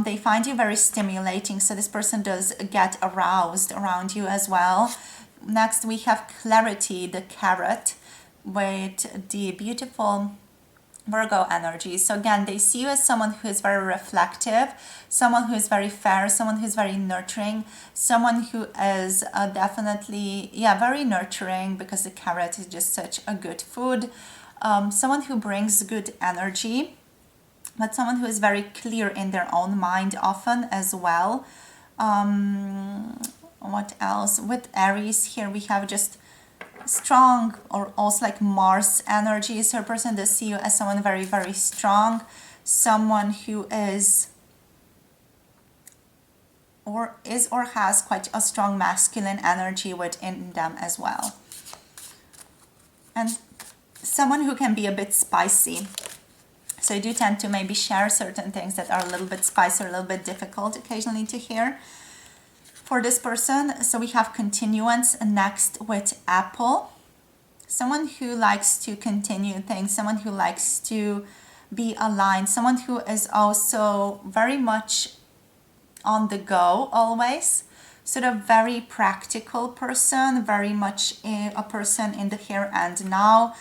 They find you very stimulating, so this person does get aroused around you as well. Next, we have Clarity, the Carrot, with the beautiful Virgo energy. So again, they see you as someone who is very reflective, someone who is very fair, someone who is very nurturing, someone who is definitely, very nurturing, because the carrot is just such a good food. Someone who brings good energy, but someone who is very clear in their own mind often as well. What else? With Aries here, we have just strong, or also like Mars energy. So a person does see you as someone very, very strong, someone who is or has quite a strong masculine energy within them as well. And someone who can be a bit spicy. So you do tend to maybe share certain things that are a little bit spicy or a little bit difficult occasionally to hear for this person. So we have Continuance next with Apple. Someone who likes to continue things, someone who likes to be aligned, someone who is also very much on the go always. Sort of very practical person, very much a person in the here and now.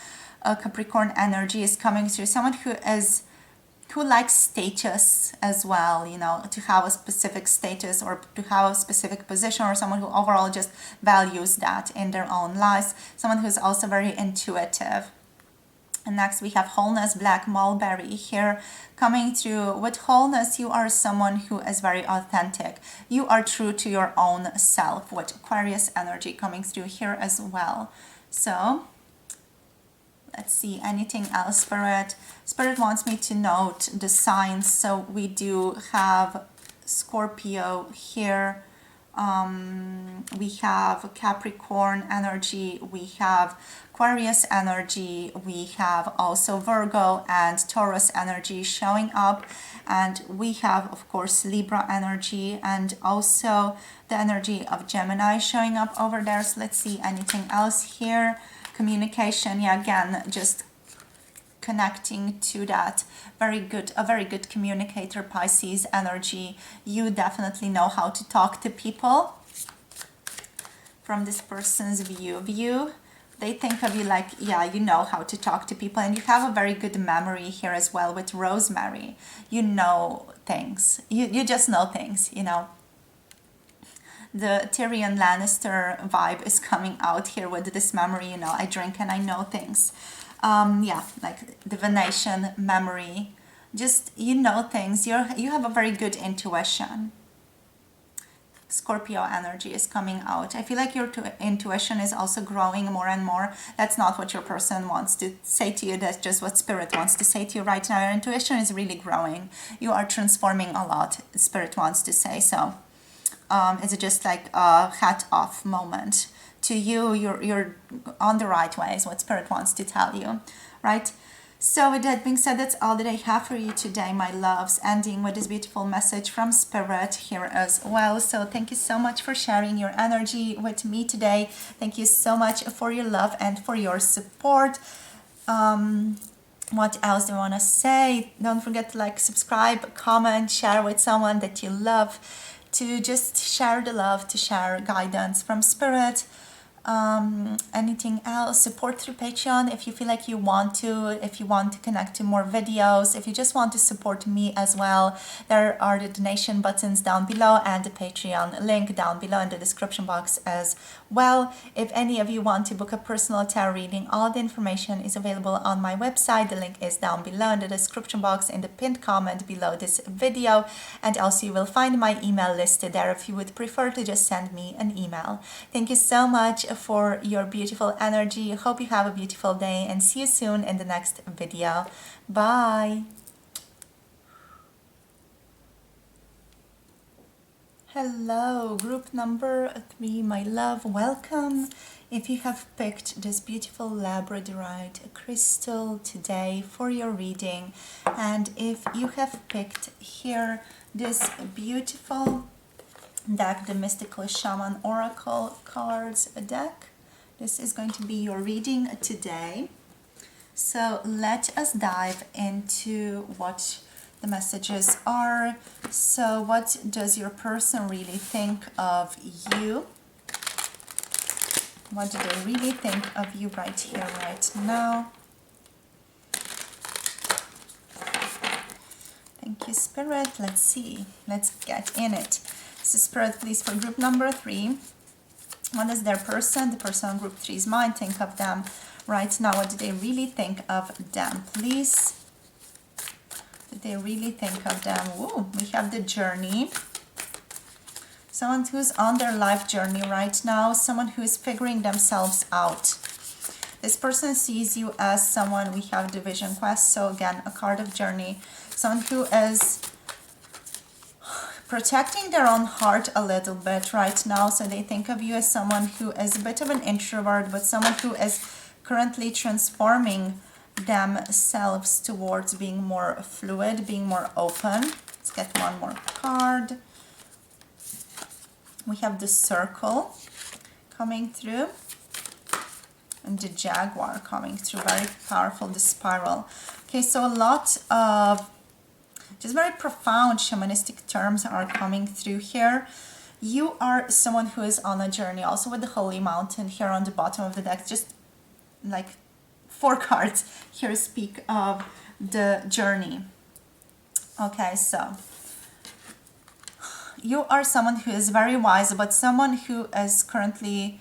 Capricorn energy is coming through. Someone who likes status as well, you know, to have a specific status or to have a specific position, or someone who overall just values that in their own lives. Someone who's also very intuitive. And next we have Wholeness, Black Mulberry here coming through. With Wholeness, you are someone who is very authentic. You are true to your own self, with Aquarius energy coming through here as well. So let's see, anything else, Spirit? Spirit wants me to note the signs. So we do have Scorpio here. We have Capricorn energy. We have Aquarius energy. We have also Virgo and Taurus energy showing up. And we have, of course, Libra energy and also the energy of Gemini showing up over there. So let's see, anything else here? Communication, again, just connecting to that a very good communicator, Pisces energy. You definitely know how to talk to people from this person's view. They think of you like, you know how to talk to people, and you have a very good memory here as well with Rosemary. You know things, you just know things, you know. The Tyrion Lannister vibe is coming out here with this memory, you know, I drink and I know things. Like divination, memory, just, you know things. You have a very good intuition. Scorpio energy is coming out. I feel like your intuition is also growing more and more. That's not what your person wants to say to you. That's just what Spirit wants to say to you right now. Your intuition is really growing. You are transforming a lot, Spirit wants to say. So it's just like a hat off moment. To you, you're on the right way is what Spirit wants to tell you, right? So with that being said, that's all that I have for you today, my loves, ending with this beautiful message from Spirit here as well. So thank you so much for sharing your energy with me today. Thank you so much for your love and for your support. What else do I want to say? Don't forget to like, subscribe, comment, share with someone that you love, to just share the love, to share guidance from Spirit. Anything else? Support through Patreon if you feel like you want to, if you want to connect to more videos, if you just want to support me as well. There are the donation buttons down below and the Patreon link down below in the description box as well. If any of you want to book a personal tarot reading, all the information is available on my website. The link is down below in the description box in the pinned comment below this video, and also you will find my email listed there if you would prefer to just send me an email. Thank you so much for your beautiful energy. Hope you have a beautiful day and see you soon in the next video. Bye. Hello, group number 3, my love, welcome. If you have picked this beautiful Labradorite crystal today for your reading, and if you have picked here this beautiful deck, the Mystical Shaman Oracle cards deck, this is going to be your reading today. So let us dive into what the messages are. So what does your person really think of you? What do they really think of you right here, right now? Thank you, Spirit. Let's see. Let's get in it. So Spirit, please, for group number 3, what does their person, the person on group 3's mind, think of them right now? What do they really think of them, please? What do they really think of them? Ooh, we have the journey. Someone who's on their life journey right now, someone who is figuring themselves out. This person sees you as someone, we have the vision quest, so again, a card of journey. Someone who is protecting their own heart a little bit right now, so they think of you as someone who is a bit of an introvert, but someone who is currently transforming themselves towards being more fluid, being more open. Let's get one more card. We have the Circle coming through and the Jaguar coming through. Very powerful, the Spiral. Okay, so a lot of just very profound shamanistic terms are coming through here. You are someone who is on a journey, also with the Holy Mountain here on the bottom of the deck. Just like 4 cards here speak of the journey. Okay, so you are someone who is very wise, but someone who is currently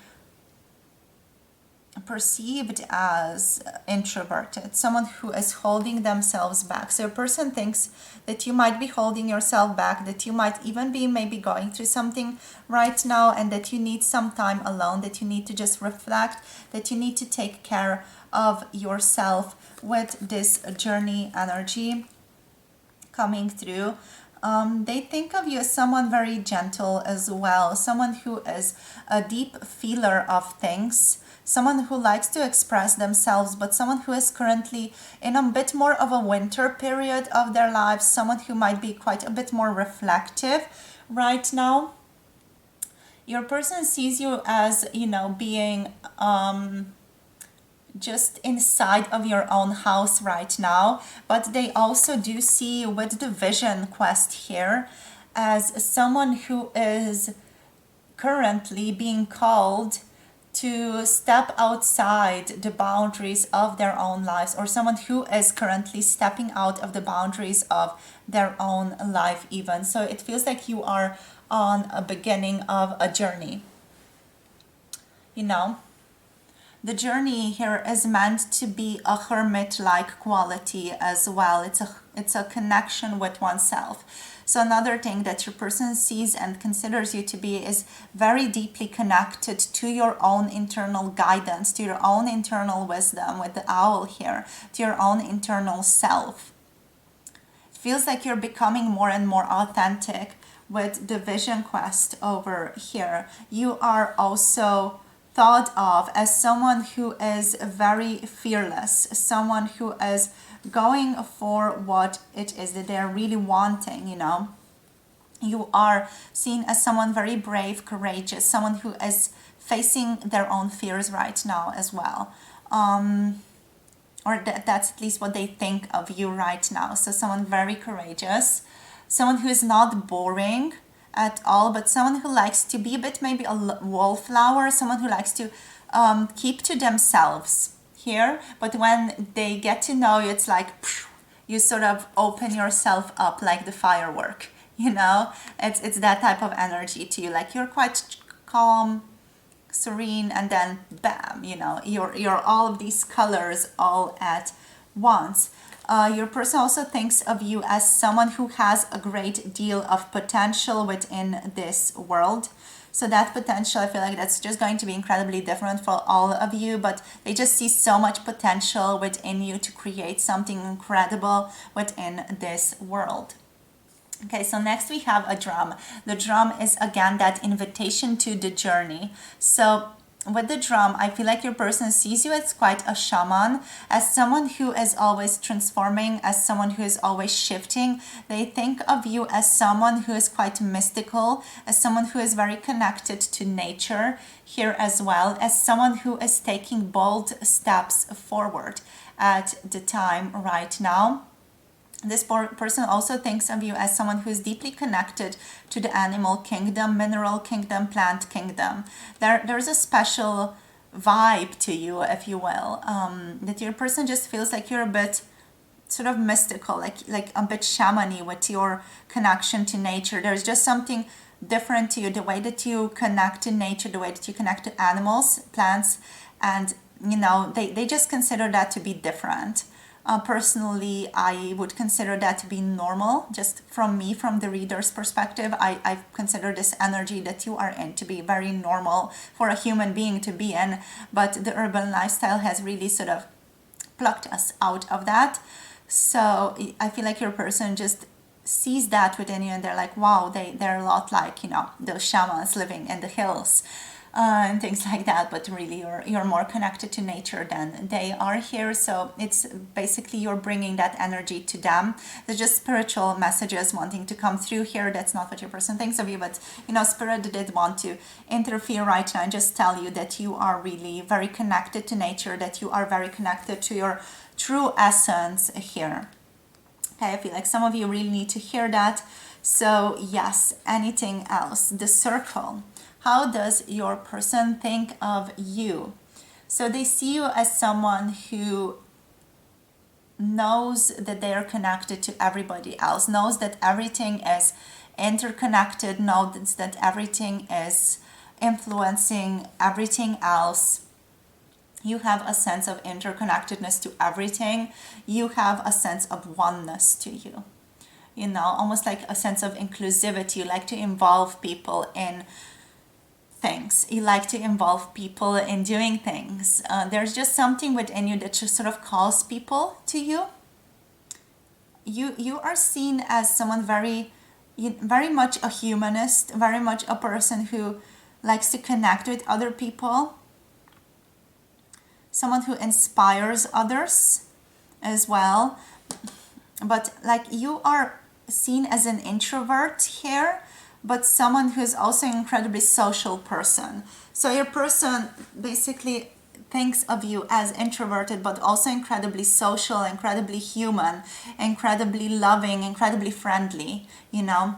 perceived as introverted, someone who is holding themselves back. So a person thinks that you might be holding yourself back, that you might even be maybe going through something right now, and that you need some time alone, that you need to just reflect, that you need to take care of yourself with this journey energy coming through. They think of you as someone very gentle as well, someone who is a deep feeler of things, someone who likes to express themselves, but someone who is currently in a bit more of a winter period of their lives, someone who might be quite a bit more reflective right now. Your person sees you as, you know, being just inside of your own house right now, but they also do see you with the vision quest here as someone who is currently being called to step outside the boundaries of their own lives, or someone who is currently stepping out of the boundaries of their own life even. So it feels like you are on a beginning of a journey. You know, the journey here is meant to be a hermit-like quality as well. It's a connection with oneself. So another thing that your person sees and considers you to be is very deeply connected to your own internal guidance, to your own internal wisdom with the owl here, to your own internal self. It feels like you're becoming more and more authentic with the vision quest over here. You are also thought of as someone who is very fearless, someone who is going for what it is that they're really wanting, you know. You are seen as someone very brave, courageous, someone who is facing their own fears right now as well. Or that's at least what they think of you right now. So someone very courageous, someone who is not boring at all, but someone who likes to be a bit maybe a wallflower, someone who likes to keep to themselves here, but when they get to know you, it's like you sort of open yourself up like the firework, you know. It's that type of energy to you, like you're quite calm, serene, and then bam, you know, you're all of these colors all at once. Your person also thinks of you as someone who has a great deal of potential within this world. So that potential, I feel like that's just going to be incredibly different for all of you, but they just see so much potential within you to create something incredible within this world. Okay, so next we have a drum. The drum is again that invitation to the journey. So with the drum, I feel like your person sees you as quite a shaman, as someone who is always transforming, as someone who is always shifting. They think of you as someone who is quite mystical, as someone who is very connected to nature here, as well as someone who is taking bold steps forward at the time right now. This person also thinks of you as someone who is deeply connected to the animal kingdom, mineral kingdom, plant kingdom. There's a special vibe to you, if you will, that your person just feels like you're a bit sort of mystical, like a bit shamany with your connection to nature. There's just something different to you, the way that you connect to nature, the way that you connect to animals, plants, and you know, they just consider that to be different. Personally, I would consider that to be normal, just from me, from the reader's perspective. I consider this energy that you are in to be very normal for a human being to be in, but the urban lifestyle has really sort of plucked us out of that. So I feel like your person just sees that within you and they're like, wow, they're a lot like, you know, those shamans living in the hills. And things like that, but really you're more connected to nature than they are here. So it's basically you're bringing that energy to them. There's just spiritual messages wanting to come through here. That's not what your person thinks of you, but you know, spirit did want to interfere right now and just tell you that you are really very connected to nature, that you are very connected to your true essence here. Okay, I feel like some of you really need to hear that. So yes, anything else? The circle. How does your person think of you? So they see you as someone who knows that they are connected to everybody else, knows that everything is interconnected, knows that everything is influencing everything else. You have a sense of interconnectedness to everything. You have a sense of oneness to you. You know, almost like a sense of inclusivity. You like to involve people in things. You like to involve people in doing things. There's just something within you that just sort of calls people to you. You are seen as someone very much a humanist, very much a person who likes to connect with other people, someone who inspires others as well. But like you are seen as an introvert here, but someone who's also an incredibly social person. So your person basically thinks of you as introverted, but also incredibly social, incredibly human, incredibly loving, incredibly friendly, you know.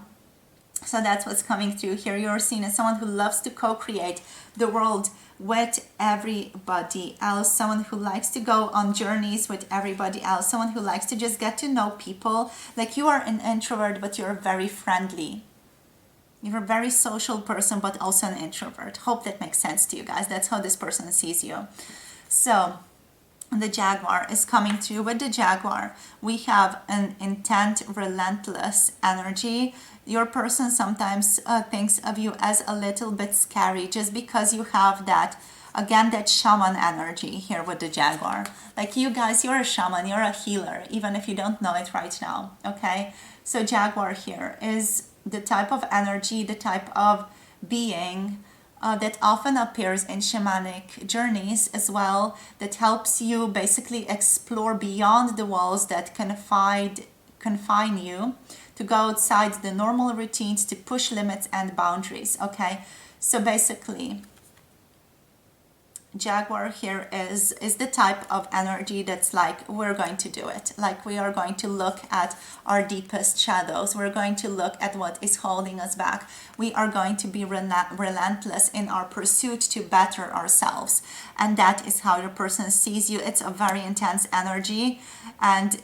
So that's what's coming through here. You're seen as someone who loves to co-create the world with everybody else, someone who likes to go on journeys with everybody else, someone who likes to just get to know people. Like you are an introvert, but you're very friendly. You're a very social person, but also an introvert. Hope that makes sense to you guys. That's how this person sees you. So the Jaguar is coming through. With the Jaguar, we have an intent, relentless energy. Your person sometimes thinks of you as a little bit scary just because you have that, again, that shaman energy here with the Jaguar. Like you guys, you're a shaman, you're a healer, even if you don't know it right now, okay? So Jaguar here is the type of energy, the type of being that often appears in shamanic journeys as well, that helps you basically explore beyond the walls that confine you, to go outside the normal routines, to push limits and boundaries, okay? So basically, Jaguar here is the type of energy that's like, we're going to do it. Like, we are going to look at our deepest shadows. We're going to look at what is holding us back. We are going to be relentless in our pursuit to better ourselves. And that is how your person sees you. It's a very intense energy. And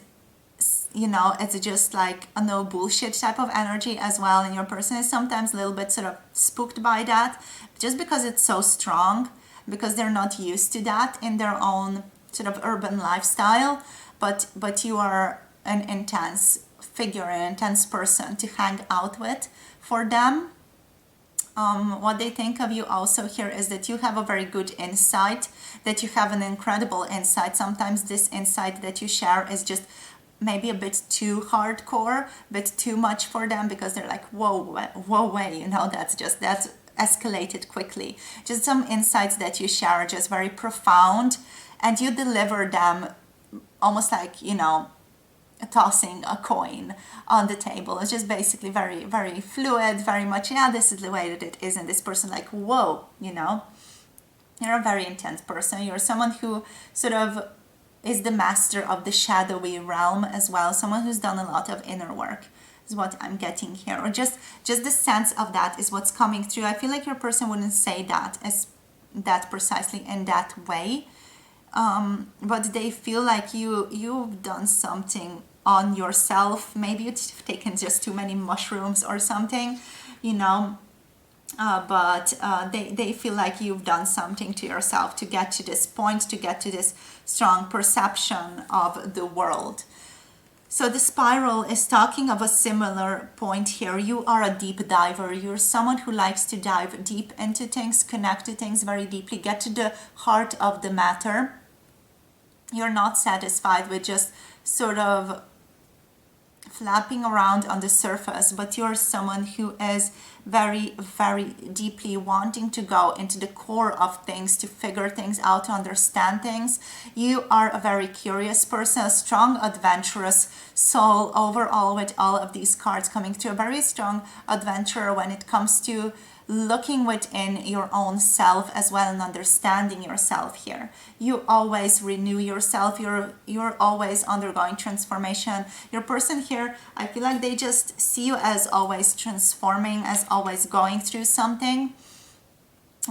you know, it's just like a no bullshit type of energy as well. And your person is sometimes a little bit sort of spooked by that, just because it's so strong, because they're not used to that in their own sort of urban lifestyle. But you are an intense figure, an intense person to hang out with for them. What they think of you also here is that you have a very good insight, that you have an incredible insight. Sometimes this insight that you share is just maybe a bit too hardcore, a bit too much for them, because they're like, whoa, way, you know, that's escalated quickly. Just some insights that you share are just very profound, and you deliver them almost like, you know, tossing a coin on the table. It's just basically very, very fluid, very much, yeah, this is the way that it is. And this person like, whoa, you know, you're a very intense person. You're someone who sort of is the master of the shadowy realm as well. Someone who's done a lot of inner work is what I'm getting here. Or just the sense of that is what's coming through. I feel like your person wouldn't say that as that precisely in that way. But they feel like you've done something on yourself. Maybe you've taken just too many mushrooms or something, you know. But they feel like you've done something to yourself to get to this point, to get to this strong perception of the world. So the spiral is talking of a similar point here. You are a deep diver. You're someone who likes to dive deep into things, connect to things very deeply, get to the heart of the matter. You're not satisfied with just sort of flapping around on the surface, but you're someone who is very, very deeply wanting to go into the core of things, to figure things out, to understand things. You are a very curious person, a strong, adventurous soul overall, with all of these cards coming through. A very strong adventurer when it comes to looking within your own self as well and understanding yourself here. You always renew yourself. You're always undergoing transformation. Your person here, I feel like they just see you as always transforming, as always going through something.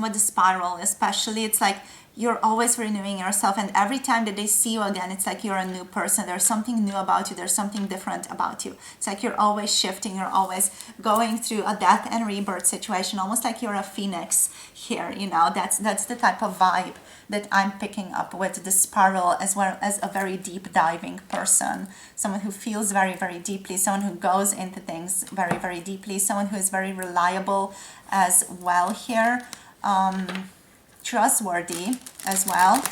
With the spiral especially, it's like you're always renewing yourself, and every time that they see you again, it's like you're a new person. There's something new about you, there's something different about you. It's like you're always shifting, you're always going through a death and rebirth situation, almost like you're a phoenix here, you know. That's the type of vibe that I'm picking up with the spiral, as well as a very deep diving person, someone who feels very, very deeply, someone who goes into things very, very deeply, someone who is very reliable as well here. Trustworthy as well,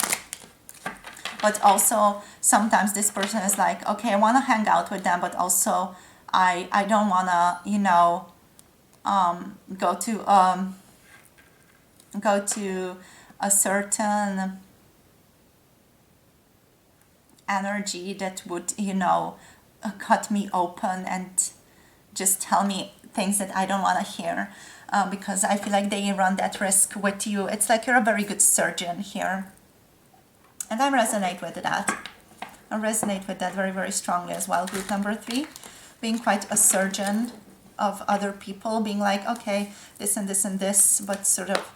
but also sometimes this person is like, okay, I want to hang out with them, but also I don't want to, you know, go to a certain energy that would, you know, cut me open and just tell me things that I don't want to hear. Because I feel like they run that risk with you. It's like you're a very good surgeon here. And I resonate with that. I resonate with that very, very strongly as well. Group number 3, being quite a surgeon of other people, being like, okay, this and this and this, but sort of,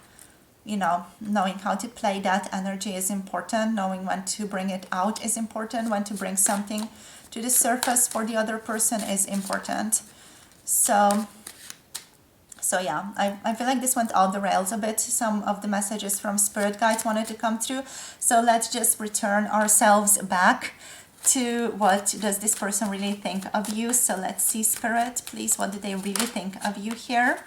you know, knowing how to play that energy is important. Knowing when to bring it out is important. When to bring something to the surface for the other person is important. So yeah, I feel like this went off the rails a bit. Some of the messages from spirit guides wanted to come through. So let's just return ourselves back to what does this person really think of you. So let's see, spirit, please, what do they really think of you here?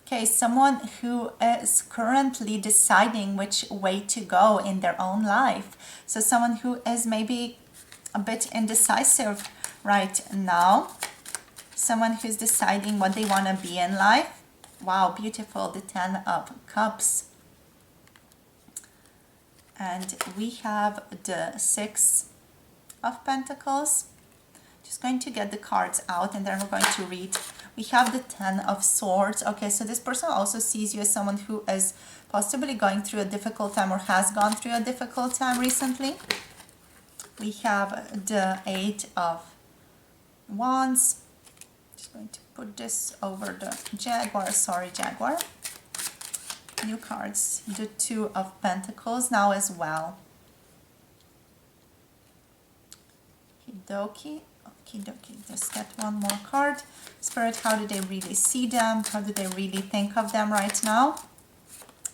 Okay, someone who is currently deciding which way to go in their own life. So someone who is maybe a bit indecisive right now. Someone who's deciding what they want to be in life. Wow, beautiful, the 10 of Cups. And we have the 6 of Pentacles. Just going to get the cards out and then we're going to read. We have the Ten of Swords. Okay, so this person also sees you as someone who is possibly going through a difficult time or has gone through a difficult time recently. We have the Eight of Wands. Just going to put this over the Jaguar. Sorry, Jaguar. New cards. The Two of Pentacles now as well. Okie dokie. Just get one more card. Spirit, how do they really see them? How do they really think of them right now?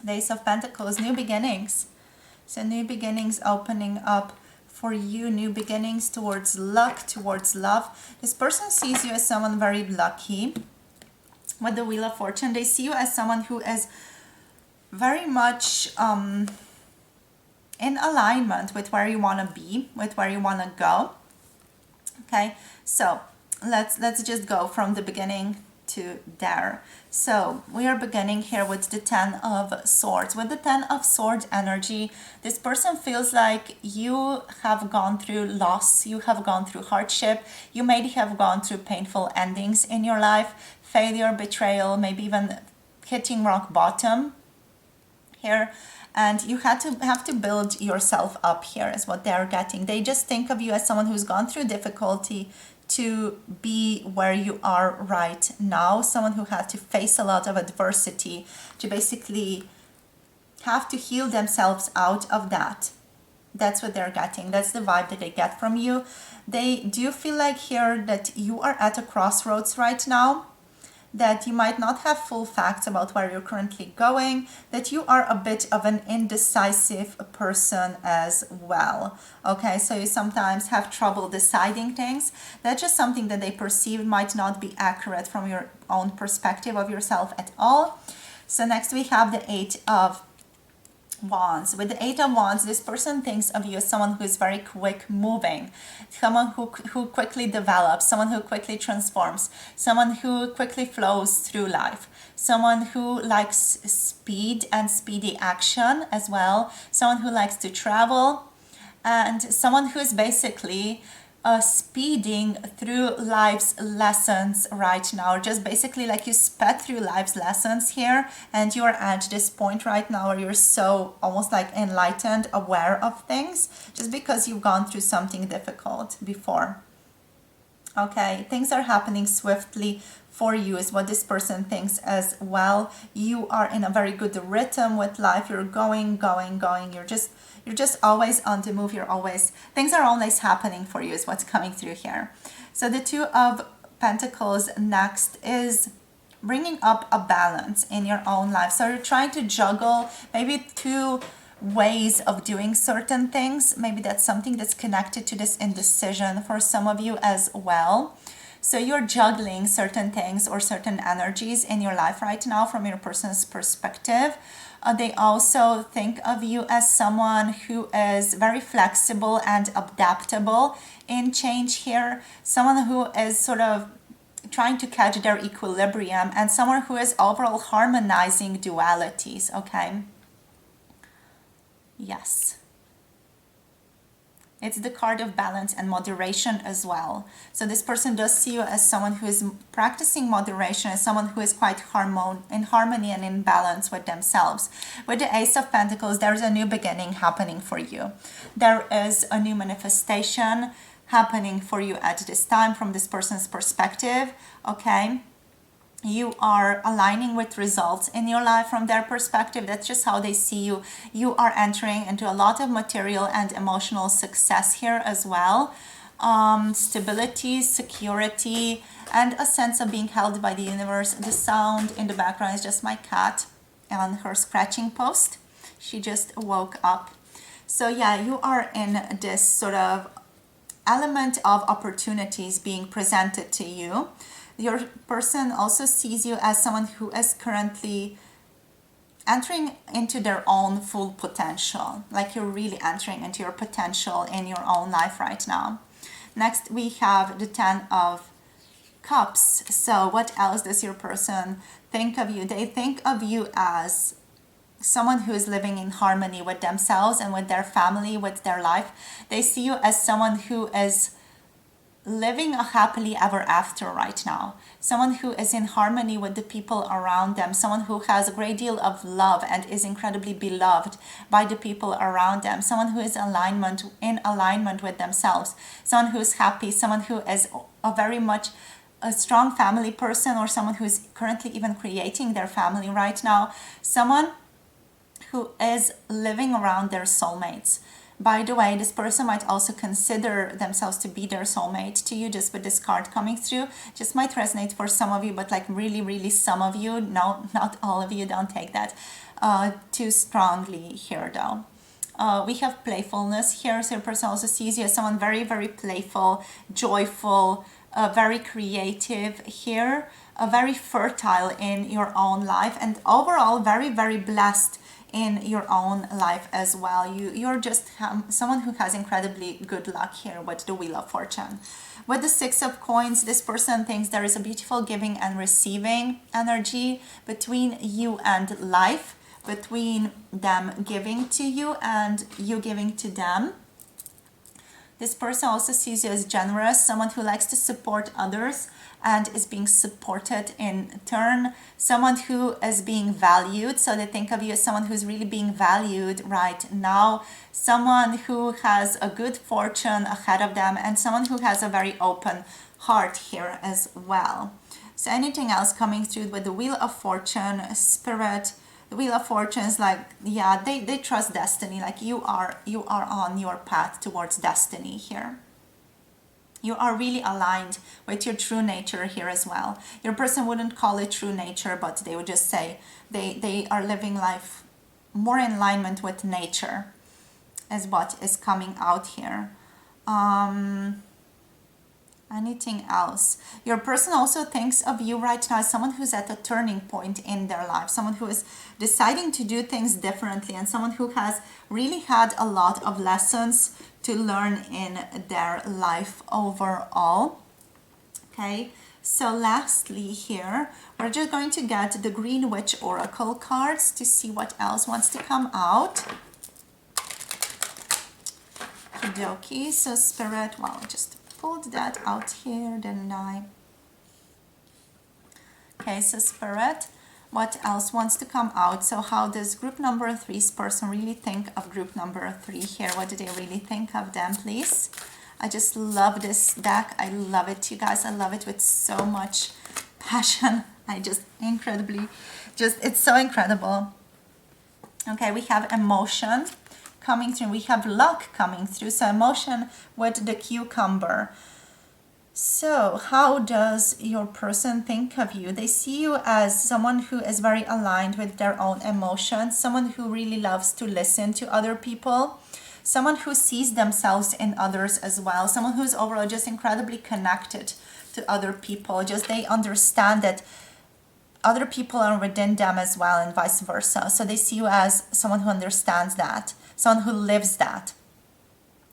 The Ace of Pentacles, new beginnings. So new beginnings opening up for you, new beginnings towards luck, towards love. This person sees you as someone very lucky. With the Wheel of Fortune, they see you as someone who is very much in alignment with where you want to be, with where you want to go. Okay, so let's just go from the beginning to there. So we are beginning here with the Ten of Swords. With the Ten of Swords energy, this person feels like you have gone through loss, you have gone through hardship, you maybe have gone through painful endings in your life, failure, betrayal, maybe even hitting rock bottom here. And you have to build yourself up here is what they're getting. They just think of you as someone who's gone through difficulty to be where you are right now. Someone who had to face a lot of adversity to basically have to heal themselves out of that. That's what they're getting. That's the vibe that they get from you. They do feel like here that you are at a crossroads right now, that you might not have full facts about where you're currently going, that you are a bit of an indecisive person as well. Okay, so you sometimes have trouble deciding things. That's just something that they perceive might not be accurate from your own perspective of yourself at all. So next we have the Eight of Wands. With the Eight of Wands, this person thinks of you as someone who is very quick moving, someone who quickly develops, someone who quickly transforms, someone who quickly flows through life, someone who likes speed and speedy action as well, someone who likes to travel, and someone who is basically speeding through life's lessons right now. Just basically like you sped through life's lessons here, and you're at this point right now where you're so almost like enlightened, aware of things, just because you've gone through something difficult before. Okay, things are happening swiftly for you is what this person thinks as well. You are in a very good rhythm with life. You're going. You're just always on the move. Things are always happening for you is what's coming through here. So the Two of Pentacles next is bringing up a balance in your own life. So you're trying to juggle maybe two ways of doing certain things. Maybe that's something that's connected to this indecision for some of you as well. So you're juggling certain things or certain energies in your life right now from your person's perspective. They also think of you as someone who is very flexible and adaptable in change here. Someone who is sort of trying to catch their equilibrium, and someone who is overall harmonizing dualities, okay? Yes. It's the card of balance and moderation as well. So this person does see you as someone who is practicing moderation, as someone who is quite in harmony and in balance with themselves. With the Ace of Pentacles, there is a new beginning happening for you. There is a new manifestation happening for you at this time from this person's perspective, okay? You are aligning with results in your life from their perspective. That's just how they see you. You are entering into a lot of material and emotional success here as well. Stability, security, and a sense of being held by the universe. The sound in the background is just my cat on her scratching post. She just woke up. So yeah, you are in this sort of element of opportunities being presented to you. Your person also sees you as someone who is currently entering into their own full potential. Like you're really entering into your potential in your own life right now. Next, we have the Ten of Cups. So what else does your person think of you? They think of you as someone who is living in harmony with themselves and with their family, with their life. They see you as someone who is living a happily ever after right now, someone who is in harmony with the people around them, someone who has a great deal of love and is incredibly beloved by the people around them, someone who is in alignment with themselves, someone who is happy, someone who is a very much a strong family person, or someone who is currently even creating their family right now, someone who is living around their soulmates. By the way, this person might also consider themselves to be their soulmate to you, just with this card coming through. Just might resonate for some of you, but like really, really some of you. No, not all of you. Don't take that too strongly here though. We have playfulness here. So your person also sees you as someone very, very playful, joyful, very creative here, very fertile in your own life, and overall very, very blessed in your own life as well. You're just someone who has incredibly good luck here with the Wheel of Fortune. With the Six of Coins, this person thinks there is a beautiful giving and receiving energy between you and life, between them giving to you and you giving to them. This person also sees you as generous, someone who likes to support others and is being supported in turn, someone who is being valued. So they think of you as someone who's really being valued right now, someone who has a good fortune ahead of them, and someone who has a very open heart here as well. So anything else coming through with the Wheel of Fortune, Spirit? The Wheel of Fortune is like, yeah, they trust destiny. Like you are on your path towards destiny here. You are really aligned with your true nature here as well. Your person wouldn't call it true nature, but they would just say they are living life more in alignment with nature, is what is coming out here. Anything else? Your person also thinks of you right now as someone who's at a turning point in their life, someone who is deciding to do things differently, and someone who has really had a lot of lessons to learn in their life overall. Okay, so lastly here, we're just going to get the Green Witch Oracle cards to see what else wants to come out. Okie, so Spirit, wow, just pulled that out here, didn't I? Okay, so Spirit, what else wants to come out? So how does group number 3's person really think of group number 3 here? What do they really think of them, please? I just love this deck. I love it, you guys. I love it with so much passion. I just incredibly, it's so incredible. Okay, we have emotion coming through. We have luck coming through. So emotion with the cucumber. So how does your person think of you? They see you as someone who is very aligned with their own emotions, someone who really loves to listen to other people, someone who sees themselves in others as well, someone who's overall just incredibly connected to other people. Just they understand that other people are within them as well, and vice versa. So they see you as someone who understands that, someone who lives that.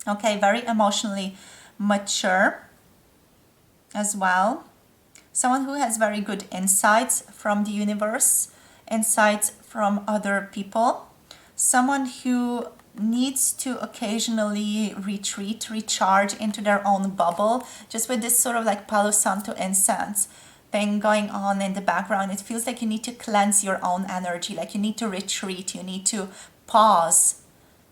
Okay, very emotionally mature as well. Someone who has very good insights from the universe, insights from other people. Someone who needs to occasionally retreat, recharge into their own bubble, just with this sort of like Palo Santo incense thing going on in the background. It feels like you need to cleanse your own energy, like you need to retreat, you need to pause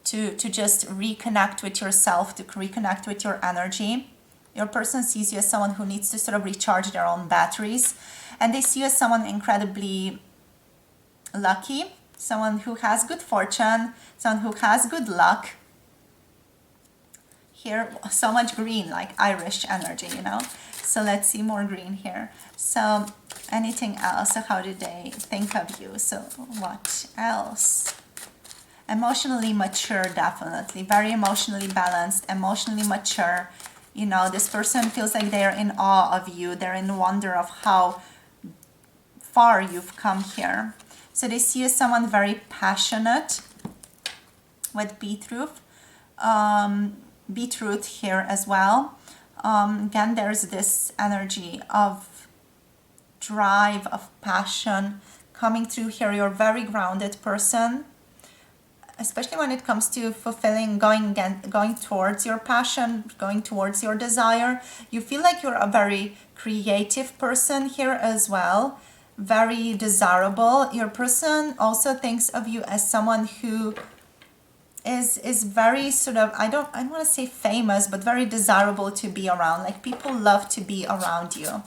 to just reconnect with yourself, to reconnect with your energy. Your person sees you as someone who needs to sort of recharge their own batteries, and they see you as someone incredibly lucky, someone who has good fortune, someone who has good luck. Here, so much green, like Irish energy, you know. So let's see more green here. So anything else? So how do they think of you? So what else? Emotionally mature, definitely. Very emotionally balanced, emotionally mature. You know, this person feels like they're in awe of you. They're in wonder of how far you've come here. So they see you as someone very passionate with beetroot. Beetroot here as well. Again, there's this energy of drive, of passion coming through here. You're a very grounded person. especially when it comes to fulfilling, going towards your passion, going towards your desire. You feel like you're a very creative person here as well, very desirable. Your person also thinks of you as someone who is very sort of, I don't want to say famous, but very desirable to be around. Like people love to be around you,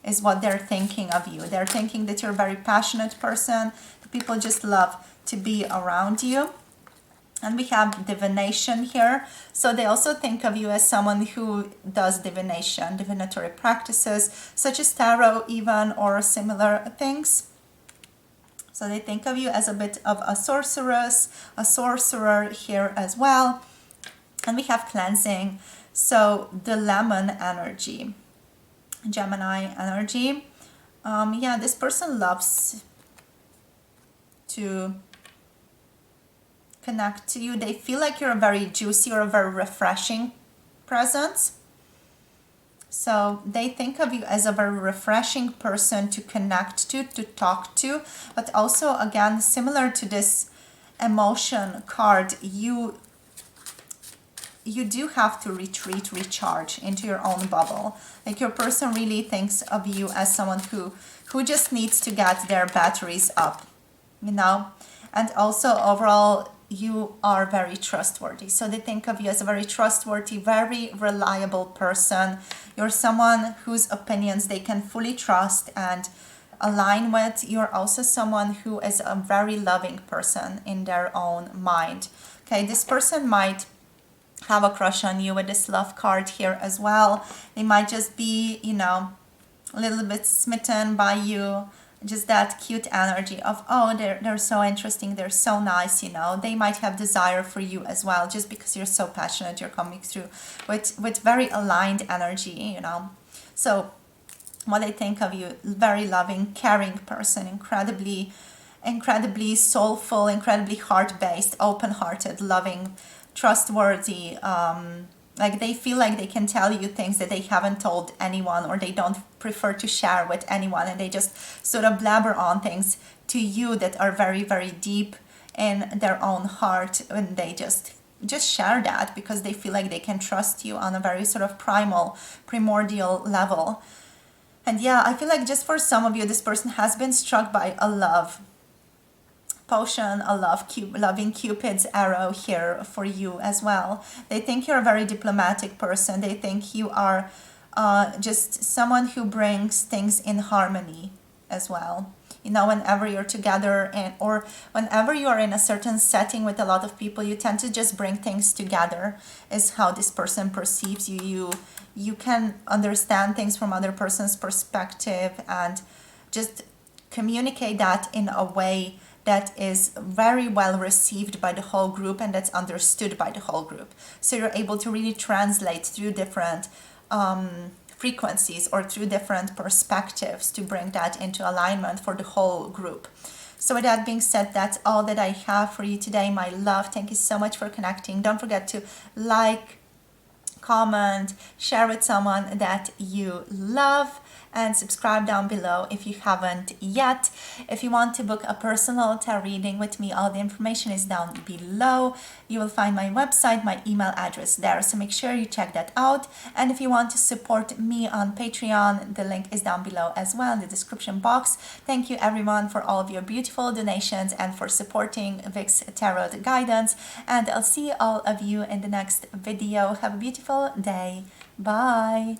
is what they're thinking of you. They're thinking that you're a very passionate person. People just love to be around you. And we have divination here. So they also think of you as someone who does divination, divinatory practices, such as tarot even, or similar things. So they think of you as a bit of a sorceress, a sorcerer here as well. And we have cleansing. So the lemon energy, Gemini energy. Yeah, this person loves to connect to you. They feel like you're a very juicy or a very refreshing presence. So they think of you as a very refreshing person to connect to talk to. But also, again, similar to this emotion card, you do have to recharge into your own bubble. Like your person really thinks of you as someone who just needs to get their batteries up, you know. And also overall, you are very trustworthy. So they think of you as a very trustworthy, very reliable person. You're someone whose opinions they can fully trust and align with. You're also someone who is a very loving person in their own mind. Okay, this person might have a crush on you with this love card here as well. They might just be, you know, a little bit smitten by you. Just that cute energy of, oh, they're so interesting, they're so nice, you know. They might have desire for you as well, just because you're so passionate, you're coming through with very aligned energy, you know. So what I think of you, very loving, caring person, incredibly soulful, incredibly heart-based, open-hearted, loving, trustworthy. Like they feel like they can tell you things that they haven't told anyone, or they don't prefer to share with anyone, and they just sort of blabber on things to you that are very, very deep in their own heart, and they just share that because they feel like they can trust you on a very sort of primordial level. And yeah, I feel like just for some of you, this person has been struck by a love potion, a loving Cupid's arrow here for you as well. They think you're a very diplomatic person. They think you are just someone who brings things in harmony as well. You know, whenever you're together or whenever you're in a certain setting with a lot of people, you tend to just bring things together, is how this person perceives you. You can understand things from other person's perspective and just communicate that in a way that is very well received by the whole group and that's understood by the whole group. So you're able to really translate through different frequencies or through different perspectives to bring that into alignment for the whole group. So with that being said, that's all that I have for you today, my love. Thank you so much for connecting. Don't forget to like, comment, share with someone that you love, and subscribe down below if you haven't yet. If you want to book a personal tarot reading with me, all the information is down below. You will find my website, my email address there, so make sure you check that out. And if you want to support me on Patreon, the link is down below as well in the description box. Thank you everyone for all of your beautiful donations and for supporting Vic's Tarot Guidance, and I'll see all of you in the next video. Have a beautiful day. Bye.